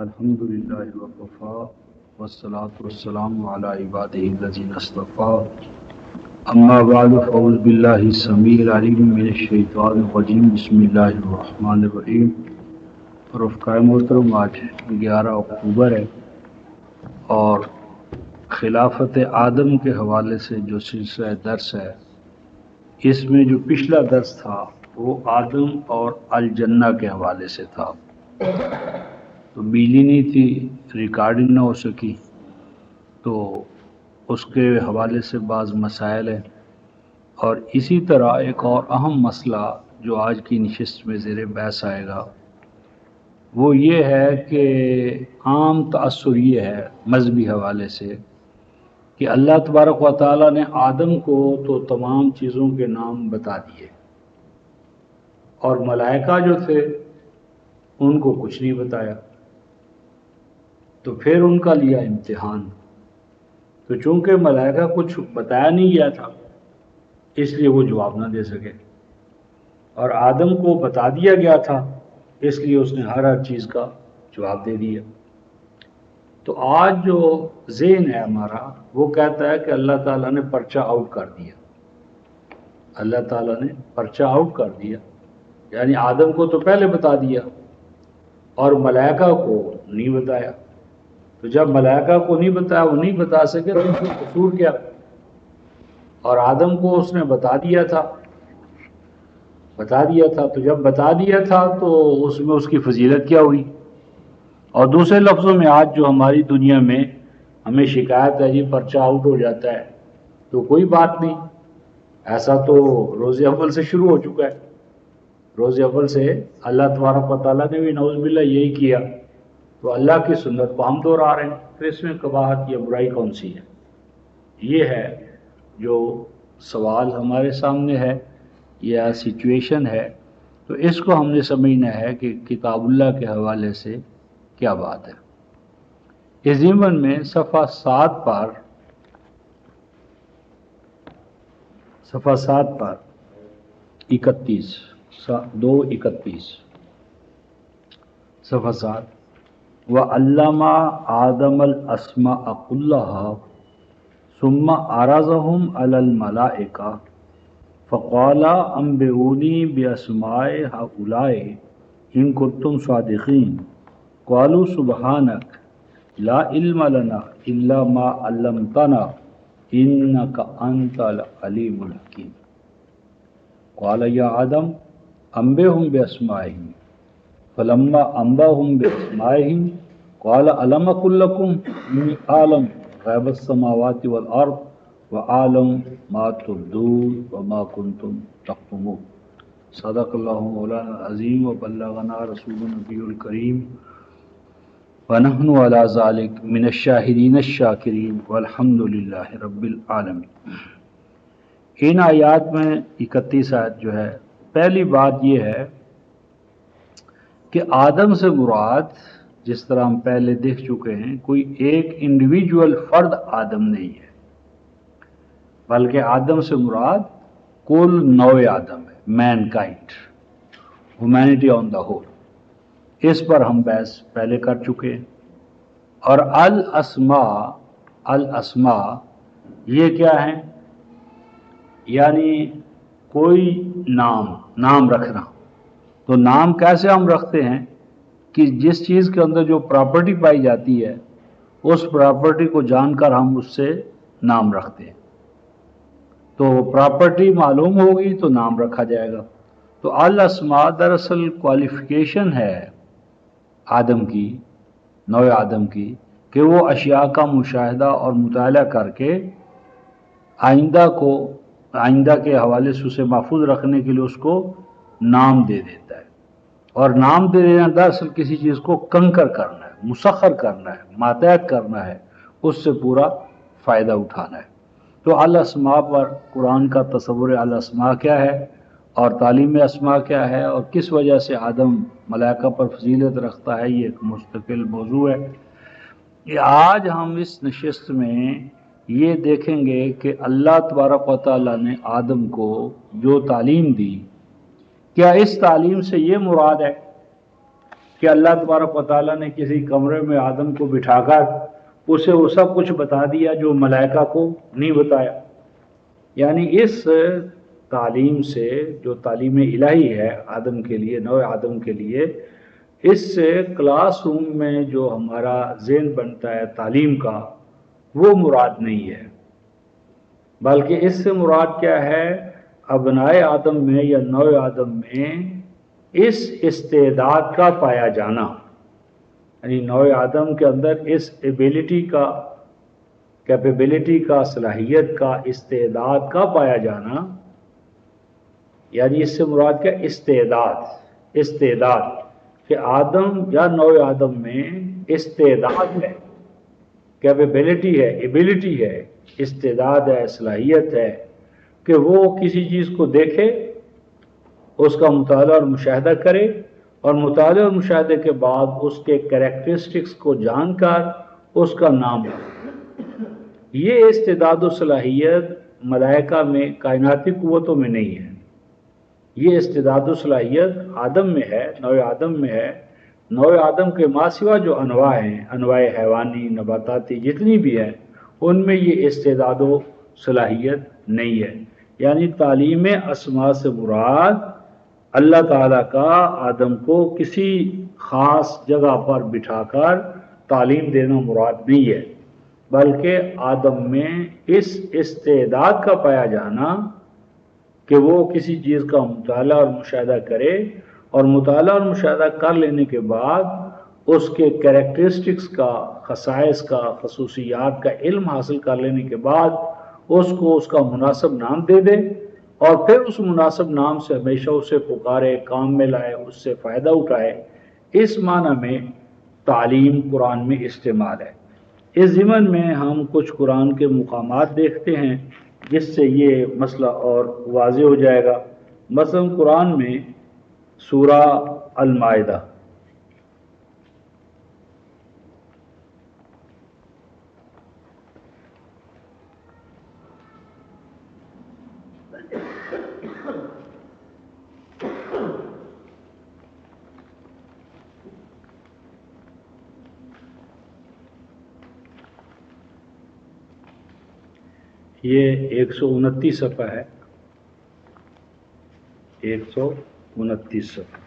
الحمد للہ وکفا والصلاة والسلام علی عبادہ الذین اصطفى اما بعد فاعوذ باللہ السمیع العلیم من الشیطان الرجیم بسم اللہ الرحمن الرحیم۔ رفقائے محترم، آج 11 اکتوبر ہے اور خلافت آدم کے حوالے سے جو سلسلہ درس ہے، اس میں جو پچھلا درس تھا وہ آدم اور الجنہ کے حوالے سے تھا۔ تو بجلی نہیں تھی، ریکارڈنگ نہ ہو سکی، تو اس کے حوالے سے بعض مسائل ہیں، اور اسی طرح ایک اور اہم مسئلہ جو آج کی نشست میں زیر بحث آئے گا وہ یہ ہے کہ عام تأثر یہ ہے مذہبی حوالے سے کہ اللہ تبارک و تعالیٰ نے آدم کو تو تمام چیزوں کے نام بتا دیے، اور ملائکہ جو تھے ان کو کچھ نہیں بتایا، تو پھر ان کا لیا امتحان۔ تو چونکہ ملائکہ کچھ بتایا نہیں گیا تھا اس لیے وہ جواب نہ دے سکے، اور آدم کو بتا دیا گیا تھا اس لیے اس نے ہر چیز کا جواب دے دیا۔ تو آج جو ذہن ہے ہمارا وہ کہتا ہے کہ اللہ تعالیٰ نے پرچہ آؤٹ کر دیا، اللہ تعالیٰ نے پرچہ آؤٹ کر دیا، یعنی آدم کو تو پہلے بتا دیا اور ملائکہ کو نہیں بتایا۔ تو جب ملائکہ کو نہیں بتایا، وہ نہیں بتا سکے تو اس کا قصور کیا؟ اور آدم کو اس نے بتا دیا تھا، تو جب بتا دیا تھا تو اس میں اس کی فضیلت کیا ہوئی؟ اور دوسرے لفظوں میں آج جو ہماری دنیا میں ہمیں شکایت ہے جی پرچہ آؤٹ ہو جاتا ہے، تو کوئی بات نہیں، ایسا تو روز اول سے شروع ہو چکا ہے۔ روز اول سے اللہ تبارک و تعالیٰ نے بھی نعوذ باللہ یہی کیا، تو اللہ کی سنت کو ہم دہرا رہے ہیں، تو اس میں قباحت یا برائی کون سی ہے؟ یہ ہے جو سوال ہمارے سامنے ہے یا سچویشن ہے۔ تو اس کو ہم نے سمجھنا ہے کہ کتاب اللہ کے حوالے سے کیا بات ہے۔ اس ضمن میں صفحہ 7 پر 31 2:31 صفحہ 7 وَعَلَّمَ آدَمَ الْأَسْمَاءَ كُلَّهَا ثُمَّ عَرَضَهُمْ عَلَى الْمَلَائِكَةِ فَقَالَ أَنبِئُونِي بِأَسْمَاءِ هَؤُلَاءِ إِن كُنتُمْ صَادِقِينَ قَالُوا سُبْحَانَكَ لَا عِلْمَ لَنَا إِلَّا مَا عَلَّمْتَنَا إِنَّكَ أَنْتَ الْعَلِيمُ الْحَكِيمُ قَالَ يَا آدَمُ أَنبِئْهُم بِأَسْمَائِهِمْ فلما انبأهم بأسمائهم قال ألم أقل لكم إني أعلم غيب السماوات والأرض وأعلم ما تبدون وما كنتم تكتمون صدق الله مولانا العظيم وبلغنا رسول النبي الكريم ونحن على ذلك من الشاهدين الشاكرين والحمد لله رب العالمين۔ ان آیات میں 31 آیت جو ہے، پہلی بات یہ ہے کہ آدم سے مراد، جس طرح ہم پہلے دیکھ چکے ہیں، کوئی ایک انڈیویجول فرد آدم نہیں ہے، بلکہ آدم سے مراد کل نوع آدم ہے، mankind, humanity on the whole. اس پر ہم بحث پہلے کر چکے ہیں۔ اور الاسماء یہ کیا ہیں؟ یعنی کوئی نام رکھنا۔ تو نام کیسے ہم رکھتے ہیں کہ جس چیز کے اندر جو پراپرٹی پائی جاتی ہے اس پراپرٹی کو جان کر ہم اس سے نام رکھتے ہیں۔ تو پراپرٹی معلوم ہوگی تو نام رکھا جائے گا۔ تو الاسماء دراصل کوالیفیکیشن ہے آدم کی، نوع آدم کی، کہ وہ اشیاء کا مشاہدہ اور مطالعہ کر کے آئندہ کے حوالے سے اسے محفوظ رکھنے کے لیے اس کو نام دے دیتا ہے۔ اور نام دے دینا دراصل کسی چیز کو کنکر کرنا ہے، مسخر کرنا ہے، ماتحت کرنا ہے، اس سے پورا فائدہ اٹھانا ہے۔ تو الاسماء پر قرآن کا تصور الاسماء کیا ہے اور تعلیم اسماء کیا ہے اور کس وجہ سے آدم ملائکہ پر فضیلت رکھتا ہے، یہ ایک مستقل موضوع ہے۔ آج ہم اس نشست میں یہ دیکھیں گے کہ اللہ تبارک و تعالیٰ نے آدم کو جو تعلیم دی، کیا اس تعلیم سے یہ مراد ہے کہ اللہ تبارک و تعالیٰ نے کسی کمرے میں آدم کو بٹھا کر اسے وہ سب کچھ بتا دیا جو ملائکہ کو نہیں بتایا. یعنی اس تعلیم سے، جو تعلیم الہی ہے آدم کے لیے، نوع آدم کے لیے، اس سے کلاس روم میں جو ہمارا ذہن بنتا ہے تعلیم کا، وہ مراد نہیں ہے، بلکہ اس سے مراد کیا ہے؟ ابنائے آدم میں یا نوع آدم میں اس استعداد کا پایا جانا، یعنی نوع آدم کے اندر اس ایبیلٹی کا، کیپیبلٹی کا، صلاحیت کا، استعداد کا پایا جانا. یعنی اس سے مراد کیا؟ استعداد کہ آدم یا نوع آدم میں استعداد ہے، کیپیبلٹی ہے، ایبیلٹی ہے، استعداد ہے، صلاحیت ہے کہ وہ کسی چیز کو دیکھے، اس کا مطالعہ اور مشاہدہ کرے، اور مطالعہ اور مشاہدے کے بعد اس کے کریکٹرسٹکس کو جان کر اس کا نام رکھے. یہ استعداد و صلاحیت ملائکہ میں، کائناتی قوتوں میں نہیں ہے. یہ استعداد و صلاحیت آدم میں ہے، نوع آدم میں ہے. نوع آدم کے ماں سوا جو انواع ہیں، انواع حیوانی، نباتاتی، جتنی بھی ہیں، ان میں یہ استعداد و صلاحیت نہیں ہے. یعنی تعلیم اسماء سے مراد اللہ تعالیٰ کا آدم کو کسی خاص جگہ پر بٹھا کر تعلیم دینا مراد نہیں ہے، بلکہ آدم میں اس استعداد کا پایا جانا کہ وہ کسی چیز کا مطالعہ اور مشاہدہ کرے، اور مطالعہ اور مشاہدہ کر لینے کے بعد اس کے کریکٹرسٹکس کا، خصائص کا، خصوصیات کا علم حاصل کر لینے کے بعد اس کو اس کا مناسب نام دے دے، اور پھر اس مناسب نام سے ہمیشہ اسے پکارے، کام میں لائے، اس سے فائدہ اٹھائے. اس معنی میں تعلیم قرآن میں استعمال ہے. اس ضمن میں ہم کچھ قرآن کے مقامات دیکھتے ہیں جس سے یہ مسئلہ اور واضح ہو جائے گا. مثلا قرآن میں سورہ المائدہ، یہ 129 صفحہ ہے، 129 صفحہ.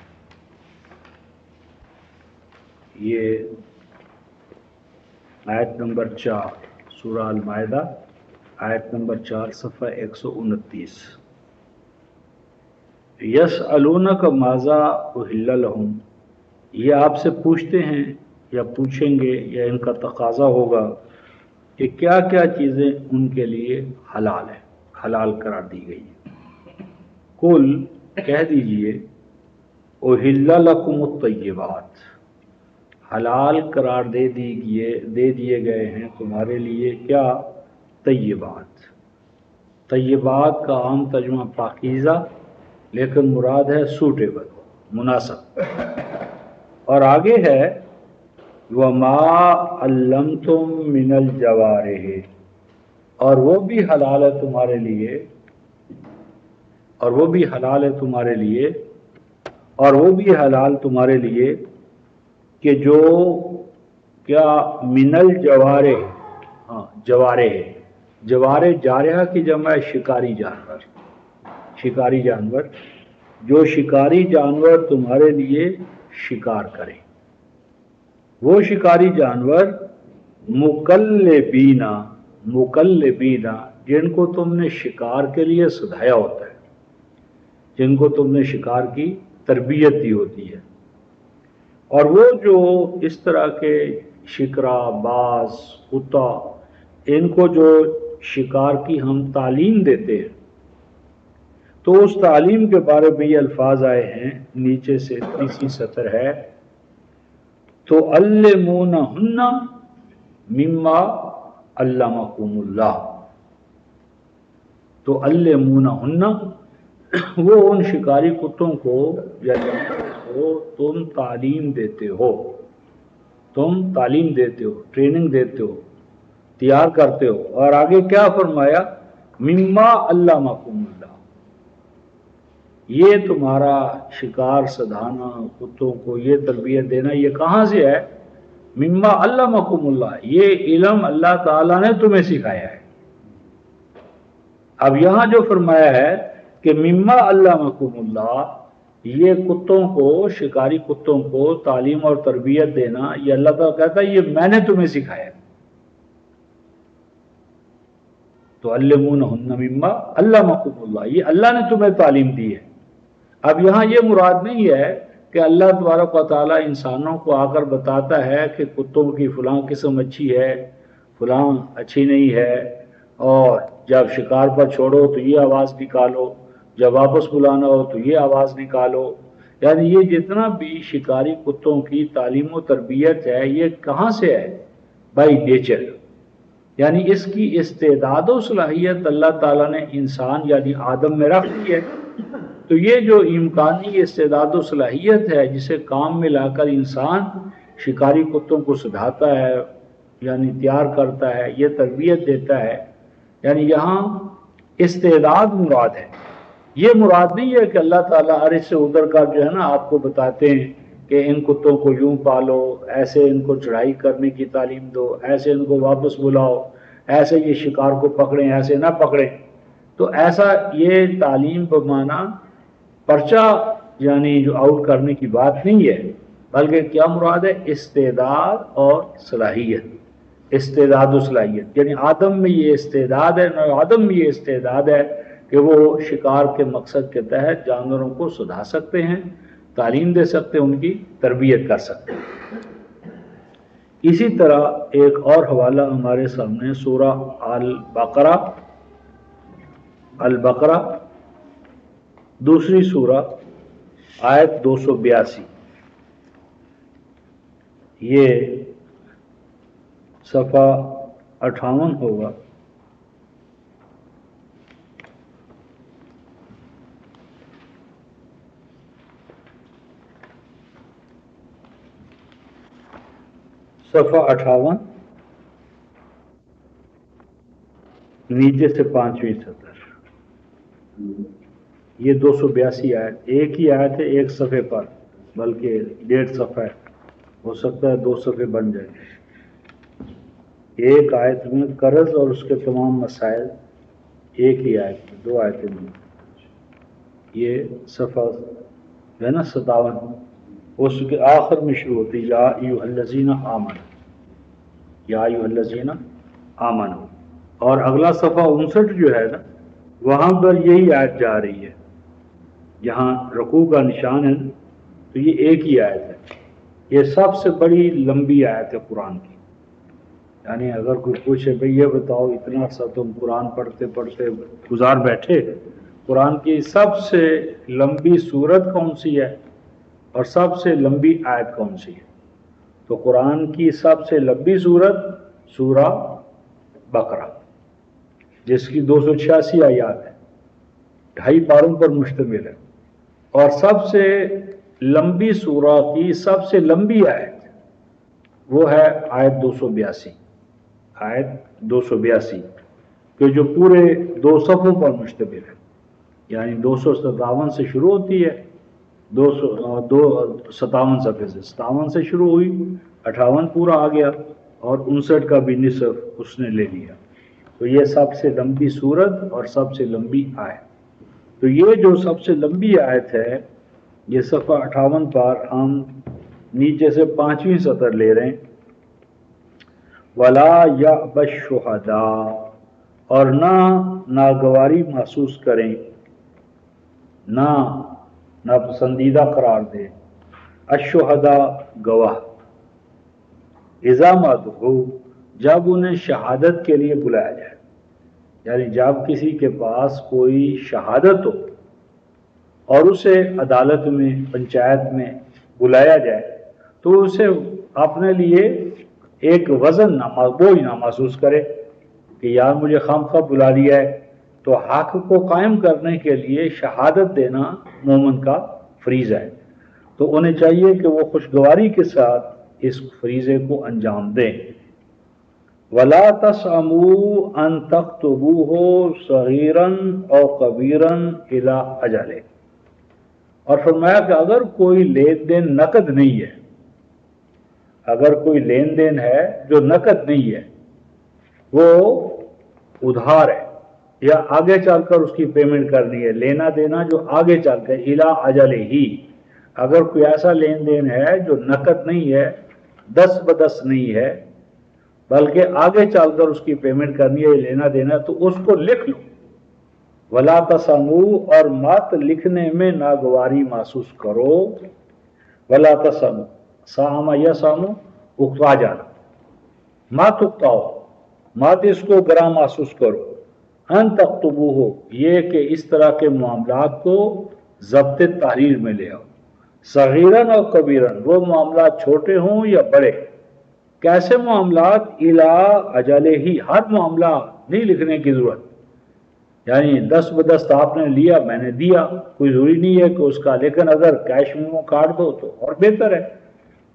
یہ آیت نمبر 4، سورہ المائدہ، آیت نمبر 4، صفحہ 129. یسألونک ماذا احل لہم، یہ آپ سے پوچھتے ہیں یا پوچھیں گے یا ان کا تقاضا ہوگا کہ کیا کیا چیزیں ان کے لیے حلال ہیں، حلال قرار دی گئی ہیں. قل، کہہ دیجئے، احل لکم الطیبات، حلال قرار دے دیے گئے ہیں تمہارے لیے کیا؟ طیبات. طیبات کا عام ترجمہ پاکیزہ، لیکن مراد ہے سوٹیبل، مناسب. اور آگے ہے وَمَا عَلَّمْتُم مِّنَ الْجَوَارِحِ، اور وہ بھی حلال ہے تمہارے لیے، اور وہ بھی حلال ہے تمہارے لیے، اور وہ بھی حلال تمہارے لیے کہ جو کیا؟ من الجوارح، ہاں جوارح، جوارح جارحہ کی جمع ہے شکاری جانور، شکاری جانور، جو شکاری جانور تمہارے لیے شکار کریں. وہ شکاری جانور مکلبین، جن کو تم نے شکار کے لیے سدھایا ہوتا ہے، جن کو تم نے شکار کی تربیت دی ہوتی ہے. اور وہ جو اس طرح کے شکرا، باز، کتا، ان کو جو شکار کی ہم تعلیم دیتے ہیں، تو اس تعلیم کے بارے میں یہ الفاظ آئے ہیں، نیچے سے تیسری سطر ہے، تو علمونہن مما علمکم اللہ، تو علمونہن، وہ ان شکاری کتوں کو یا جانوروں کو تم تعلیم دیتے ہو، تم تعلیم دیتے ہو، ٹریننگ دیتے ہو، تیار کرتے ہو. اور آگے کیا فرمایا؟ مما علمکم اللہ، یہ تمہارا شکار سدھانا کتوں کو، یہ تربیت دینا، یہ کہاں سے ہے؟ مما علمکم اللہ، یہ علم اللہ تعالیٰ نے تمہیں سکھایا ہے۔ اب یہاں جو فرمایا ہے کہ مما علمکم اللہ، یہ کتوں کو، شکاری کتوں کو تعلیم اور تربیت دینا، یہ اللہ تعالیٰ کہتا ہے یہ میں نے تمہیں سکھایا ہے۔ تو علمونہن مما علمکم اللہ، یہ اللہ نے تمہیں تعلیم دی ہے۔ اب یہاں یہ مراد نہیں ہے کہ اللہ تبارک و تعالیٰ انسانوں کو آ کر بتاتا ہے کہ کتوں کی فلاں قسم اچھی ہے، فلاں اچھی نہیں ہے، اور جب شکار پر چھوڑو تو یہ آواز نکالو، جب واپس بلانا ہو تو یہ آواز نکالو۔ یعنی یہ جتنا بھی شکاری کتوں کی تعلیم و تربیت ہے، یہ کہاں سے ہے؟ بائی نیچر، یعنی اس کی استعداد و صلاحیت اللہ تعالیٰ نے انسان یعنی آدم میں رکھ دی ہے۔ تو یہ جو امکانی استعداد و صلاحیت ہے، جسے کام میں لا کر انسان شکاری کتوں کو سدھاتا ہے، یعنی تیار کرتا ہے، یہ تربیت دیتا ہے، یعنی یہاں استعداد مراد ہے۔ یہ مراد نہیں ہے کہ اللہ تعالیٰ عرش سے ادھر کا جو ہے نا آپ کو بتاتے ہیں کہ ان کتوں کو یوں پالو، ایسے ان کو چڑھائی کرنے کی تعلیم دو، ایسے ان کو واپس بلاؤ، ایسے یہ شکار کو پکڑیں، ایسے نہ پکڑیں۔ تو ایسا یہ تعلیم بمانا پرچہ یعنی جو آؤٹ کرنے کی بات نہیں ہے، بلکہ کیا مراد ہے؟ استعداد اور صلاحیت، استعداد و صلاحیت، یعنی آدم میں یہ استعداد ہے، آدم میں یہ استعداد ہے کہ وہ شکار کے مقصد کے تحت جانوروں کو سدھا سکتے ہیں، تعلیم دے سکتے ہیں، ان کی تربیت کر سکتے ہیں۔ اسی طرح ایک اور حوالہ ہمارے سامنے سورہ البقرہ دوسری سورہ آیت 282، یہ صفحہ 58 ہوگا۔ صفحہ 58 نیچے سے 5ویں سطر، یہ 282 آیت، ایک ہی آیت ہے ایک صفحے پر، بلکہ 1.5 صفحہ ہے، ہو سکتا ہے 2 صفحے بن جائیں۔ ایک آیت میں قرض اور اس کے تمام مسائل ایک ہی آیت میں، 2 آیتیں میں۔ یہ صفحہ جو ہے نا 57، اس کے آخر میں شروع ہوتی یا ایھا الذین آمنوا، یا ایھا الذین آمنوا، اور اگلا صفحہ 59 جو ہے نا وہاں پر یہی آیت جا رہی ہے، یہاں رکوع کا نشان ہے، تو یہ ایک ہی آیت ہے۔ یہ سب سے بڑی لمبی آیت ہے قرآن کی، یعنی اگر کوئی پوچھے بھئی یہ بتاؤ اتنا سا تم قرآن پڑھتے پڑھتے گزار بیٹھے، قرآن کی سب سے لمبی سورت کون سی ہے اور سب سے لمبی آیت کون سی ہے؟ تو قرآن کی سب سے لمبی سورت سورہ بقرہ، جس کی 286 آیات ہیں، 2.5 پاروں پر مشتمل ہے، اور سب سے لمبی سورہ کی سب سے لمبی آیت وہ ہے آیت 282، آیت 282 کہ جو پورے 2 صفحوں پر مشتمل ہے، یعنی 257 سے شروع ہوتی ہے، 57 صفحے سے، 57 سے شروع ہوئی، 58 پورا آ گیا، اور 59 کا بھی نصف اس نے لے لیا۔ تو یہ سب سے لمبی سورت اور سب سے لمبی آیت۔ تو یہ جو سب سے لمبی آیت ہے، یہ صفحہ 58 پر ہم نیچے سے 5ویں سطر لے رہے ہیں۔ وَلَا يَأْبَ الشُّهَدَاءُ، اور نہ ناگواری محسوس کریں، نہ ناپسندیدہ قرار دیں، الشہداء گواہ، اذا ما دعوا، جب انہیں شہادت کے لیے بلایا جائے، یعنی جب کسی کے پاس کوئی شہادت ہو اور اسے عدالت میں، پنچایت میں بلایا جائے، تو اسے اپنے لیے ایک وزن بوجھ نہ محسوس کرے کہ یار مجھے خواہ بلا لیا ہے۔ تو حق کو قائم کرنے کے لیے شہادت دینا مومن کا فریضہ ہے، تو انہیں چاہیے کہ وہ خوشگواری کے ساتھ اس فریضے کو انجام دیں۔ وَلَا تَسْأَمُوا أَن تَكْتُبُوهُ صَغِيرًا أَوْ كَبِيرًا إِلَىٰ أَجَلِهِ، اور فرمایا کہ اگر کوئی لین دین نقد نہیں ہے، اگر کوئی لین دین ہے جو نقد نہیں ہے، وہ ادھار ہے یا آگے چل کر اس کی پیمنٹ کرنی ہے، لینا دینا جو آگے چل کر الا اجل ہی، اگر کوئی ایسا لین دین ہے جو نقد نہیں ہے، دست بدست نہیں ہے، بلکہ آگے چل کر اس کی پیمنٹ کرنی ہے، لینا دینا، تو اس کو لکھ لو۔ ولا تسمو، اور مت لکھنے میں ناگواری محسوس کرو۔ ولا تسمو، سامہ یسمو، اکتا جانا، مت اکتاؤ، مت اس کو گراں محسوس کرو۔ ان تکتبو ہو، یہ کہ اس طرح کے معاملات کو ضبط تحریر میں لے آؤ۔ صغیرن اور کبیرن، وہ معاملات چھوٹے ہوں یا بڑے، کیسے معاملات؟ الا اجل ہی، ہر معاملہ نہیں لکھنے کی ضرورت، یعنی دست بدست آپ نے لیا، میں نے دیا، کوئی ضروری نہیں ہے کہ اس کا، لیکن اگر کیش میمو کاٹ دو تو اور بہتر ہے،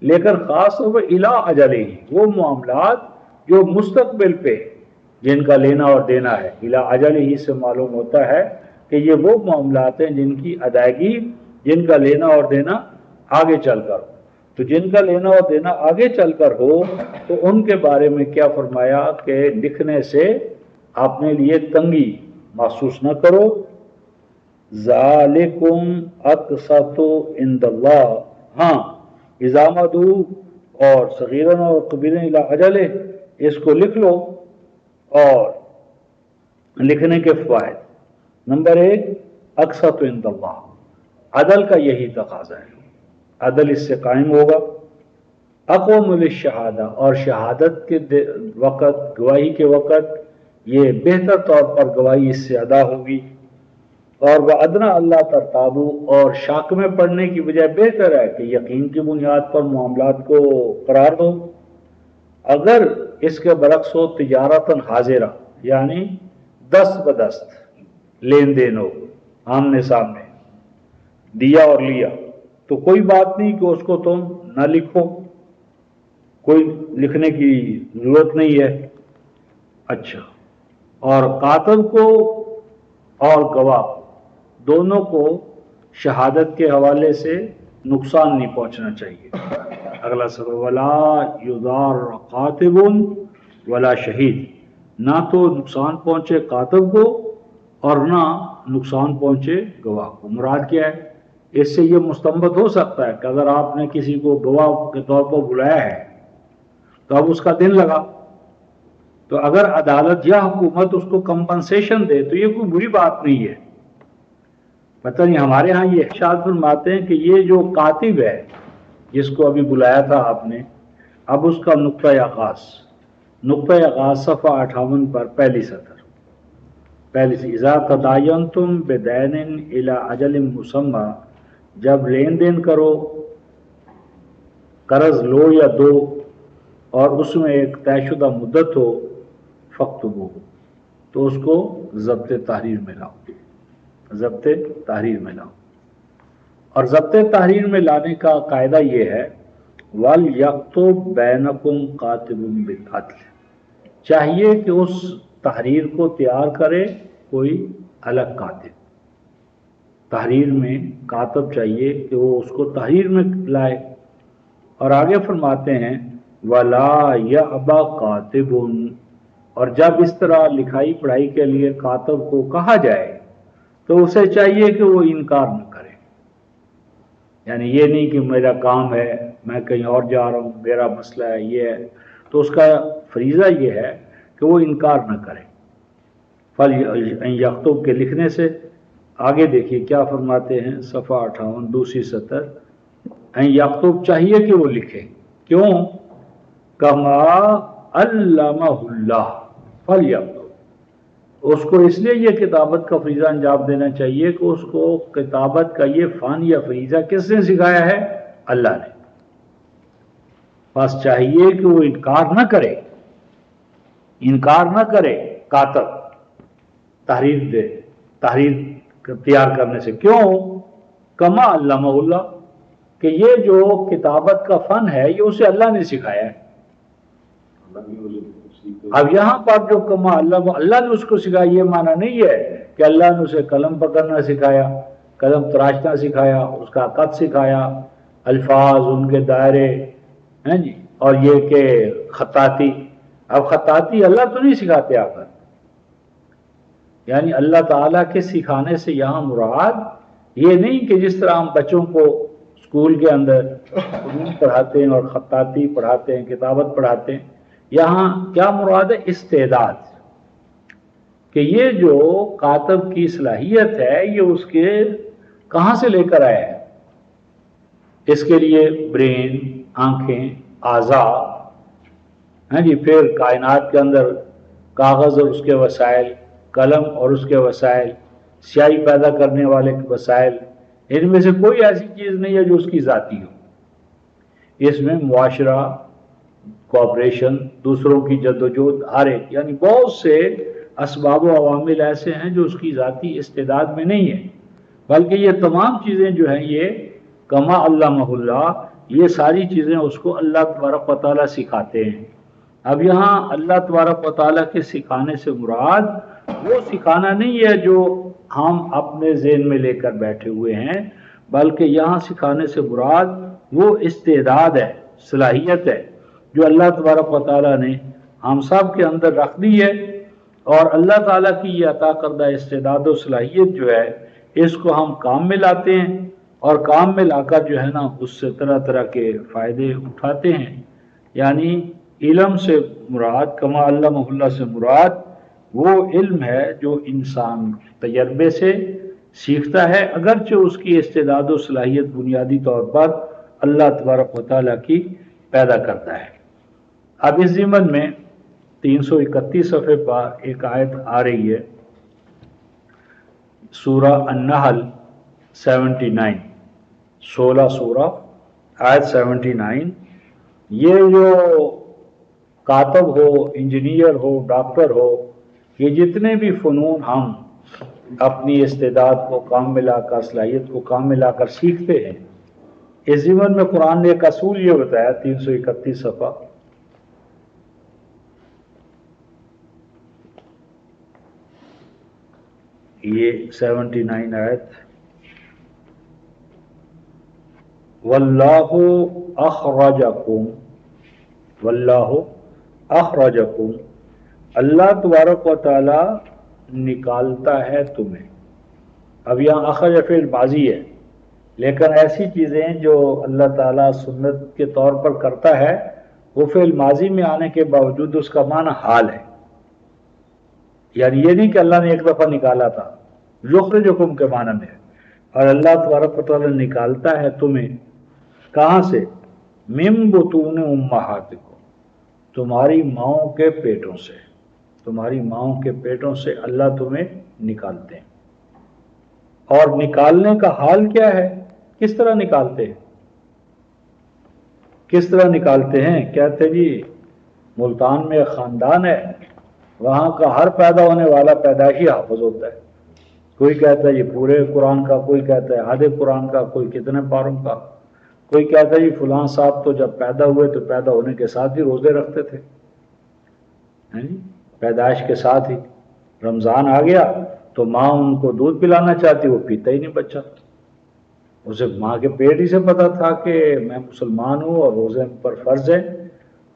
لیکن خاص طور پر الا اجل ہی، وہ معاملات جو مستقبل پہ جن کا لینا اور دینا ہے، الا اجل ہی سے معلوم ہوتا ہے کہ یہ وہ معاملات ہیں جن کی ادائیگی، جن کا لینا اور دینا آگے چل کر ہو۔ تو جن کا لینا اور دینا آگے چل کر ہو تو ان کے بارے میں کیا فرمایا کہ لکھنے سے اپنے لیے تنگی محسوس نہ کرو۔ ذالکم اقسط عند اللہ، ہاں اذا مدو اور صغیرن اور کبیرن الی اجل، اس کو لکھ لو۔ اور لکھنے کے فوائد، نمبر 1 اقسط عند اللہ، عدل کا یہی تقاضا ہے، عدل اس سے قائم ہوگا۔ اقوم للشہادہ، اور شہادت کے وقت، گواہی کے وقت یہ بہتر طور پر گواہی اس سے ادا ہوگی۔ اور وہ ادنا اللہ ترتابو، اور شک میں پڑنے کی بجائے بہتر ہے کہ یقین کی بنیاد پر معاملات کو قرار دو۔ اگر اس کے برعکس ہو تجارتاً حاضرہ، یعنی دست بدست لین دین ہو، آمنے سامنے دیا اور لیا، تو کوئی بات نہیں کہ اس کو تم نہ لکھو، کوئی لکھنے کی ضرورت نہیں ہے۔ اچھا، اور کاتب کو اور گواہ دونوں کو شہادت کے حوالے سے نقصان نہیں پہنچنا چاہیے۔ اگلا سبب، ولا یضار کاتب ولا شہید، نہ تو نقصان پہنچے کاتب کو اور نہ نقصان پہنچے گواہ کو۔ مراد کیا ہے؟ اس سے یہ مستنبط ہو سکتا ہے کہ اگر آپ نے کسی کو گواہ کے طور پر بلایا ہے تو اب اس کا دن لگا، تو اگر عدالت یا حکومت اس کو کمپنسیشن دے تو یہ کوئی بری بات نہیں ہے۔ پتہ نہیں، ہمارے ہاں یہ ارشاد فرماتے ہیں کہ یہ جو کاتب ہے جس کو ابھی بلایا تھا آپ نے، اب اس کا نقطۂ آغاز صفحہ 58 پر پہلی سطر، پہلی سے، اذا تداینتم بدین الی اجل مسمی، جب لین دین کرو، قرض لو یا دو، اور اس میں ایک طے شدہ مدت ہو، فاکتبوہ، تو اس کو ضبط تحریر میں لاؤ، ضبط تحریر میں لاؤ۔ اور ضبط تحریر میں لانے کا قاعدہ یہ ہے، وَلْيَكْتُبْ بَيْنَكُمْ قَاتِبٌ بِالْعَدْلِ، چاہیے کہ اس تحریر کو تیار کرے کوئی الگ کاتب، تحریر میں کاتب چاہیے کہ وہ اس کو تحریر میں لائے۔ اور آگے فرماتے ہیں وَلَا يَأْبَ قَاتِبٌ، اور جب اس طرح لکھائی پڑھائی کے لیے کاتب کو کہا جائے تو اسے چاہیے کہ وہ انکار نہ کرے، یعنی یہ نہیں کہ میرا کام ہے، میں کہیں اور جا رہا ہوں، میرا مسئلہ ہے، یہ ہے، تو اس کا فریضہ یہ ہے کہ وہ انکار نہ کرے۔ یکتب کے لکھنے سے، آگے دیکھیے کیا فرماتے ہیں، صفحہ 58 دوسری سطر، یکتب چاہیے کہ وہ لکھے، کیوں؟ کما علمہ اللہ فلیکتب، اس کو اس لیے یہ کتابت کا فریضہ انجام دینا چاہیے کہ اس کو کتابت کا یہ فن یا فریضہ کس نے سکھایا ہے؟ اللہ نے۔ بس چاہیے کہ وہ انکار نہ کرے، انکار نہ کرے کاتب تحریر تیار کرنے سے، کیوں؟ کما علمہ اللہ، کہ یہ جو کتابت کا فن ہے یہ اسے اللہ نے سکھایا ہے۔ اب یہاں پر جو کما اللہ نے اس کو سکھایا، یہ معنی نہیں ہے کہ اللہ نے اسے قلم پکڑنا سکھایا قلم تراشنا سکھایا، اس کا قد سکھایا، الفاظ، ان کے دائرے ہیں جی، اور یہ کہ خطاطی. اب خطاطی اللہ تو نہیں سکھاتے آ کر، یعنی اللہ تعالیٰ کے سکھانے سے یہاں مراد یہ نہیں کہ جس طرح ہم بچوں کو اسکول کے اندر علوم پڑھاتے ہیں اور خطاطی پڑھاتے ہیں، کتابت پڑھاتے ہیں. یہاں کیا مراد ہے؟ استعداد، کہ یہ جو کاتب کی صلاحیت ہے یہ اس کے کہاں سے لے کر آیا ہے. اس کے لیے برین، آنکھیں، اعضاء ہیں جی، پھر کائنات کے اندر کاغذ اور اس کے وسائل، قلم اور اس کے وسائل، سیاہی پیدا کرنے والے کے وسائل، ان میں سے کوئی ایسی چیز نہیں ہے جو اس کی ذاتی ہو. اس میں معاشرہ، کوآپریشن، دوسروں کی جدوجہد، ہر ایک، یعنی بہت سے اسباب و عوامل ایسے ہیں جو اس کی ذاتی استعداد میں نہیں ہے، بلکہ یہ تمام چیزیں جو ہیں یہ کما علمہ اللہ، یہ ساری چیزیں اس کو اللہ تبارک و تعالیٰ سکھاتے ہیں. اب یہاں اللہ تبارک و تعالیٰ کے سکھانے سے مراد وہ سکھانا نہیں ہے جو ہم اپنے ذہن میں لے کر بیٹھے ہوئے ہیں، بلکہ یہاں سکھانے سے مراد وہ استعداد ہے، صلاحیت ہے جو اللہ تبارک و تعالیٰ نے ہم سب کے اندر رکھ دی ہے. اور اللہ تعالیٰ کی یہ عطا کردہ استعداد و صلاحیت جو ہے اس کو ہم کام میں لاتے ہیں، اور کام میں لا کر جو ہے نا اس سے طرح طرح کے فائدے اٹھاتے ہیں. یعنی علم سے مراد، کما علمہ اللہ سے مراد وہ علم ہے جو انسان تجربے سے سیکھتا ہے، اگرچہ اس کی استعداد و صلاحیت بنیادی طور پر اللہ تبارک و تعالیٰ کی پیدا کرتا ہے. اب اس ضمن میں 331 صفحے پر ایک آیت آ رہی ہے، سورہ النحل 79، 16 سورہ آیت 79. یہ جو کاتب ہو، انجینئر ہو، ڈاکٹر ہو، یہ جتنے بھی فنون ہم اپنی استعداد کو کام میں لا کر، صلاحیت کو کام میں لا کر سیکھتے ہیں، اس ضمن میں قرآن نے ایک اصول یہ بتایا، 331 صفحہ، یہ 79 آیت، واللہ اخرجکم، واللہ اخرجکم، اللہ تبارک و تعالی نکالتا ہے تمہیں. اب یہاں اخرج فعل ماضی ہے، لیکن ایسی چیزیں جو اللہ تعالیٰ سنت کے طور پر کرتا ہے وہ فعل ماضی میں آنے کے باوجود اس کا معنی حال ہے. یعنی یہ نہیں کہ اللہ نے ایک دفعہ نکالا تھا، یخرجکم کے معنی میں ہے. اور اللہ تبارک و تعالیٰ نکالتا ہے تمہیں کہاں سے؟ من بطون امہاتکم، تمہاری ماؤں کے پیٹوں سے، تمہاری ماؤں کے پیٹوں سے اللہ تمہیں نکالتے ہیں. اور نکالنے کا حال کیا ہے؟ کس طرح نکالتے ہیں؟ کس طرح نکالتے ہیں؟ کہتے جی ملتان میں ایک خاندان ہے، وہاں کا ہر پیدا ہونے والا پیدائشی حافظ ہوتا ہے. کوئی کہتا ہے یہ پورے قرآن کا، کوئی کہتا ہے آدھے قرآن کا، کوئی کتنے پاروں کا، کوئی کہتا ہے جی فلاں صاحب تو جب پیدا ہوئے تو پیدا ہونے کے ساتھ ہی روزے رکھتے تھے، پیدائش کے ساتھ ہی. رمضان آ گیا تو ماں ان کو دودھ پلانا چاہتی، وہ پیتا ہی نہیں بچہ. اسے ماں کے پیٹ ہی سے پتا تھا کہ میں مسلمان ہوں اور روزے پر فرض ہے،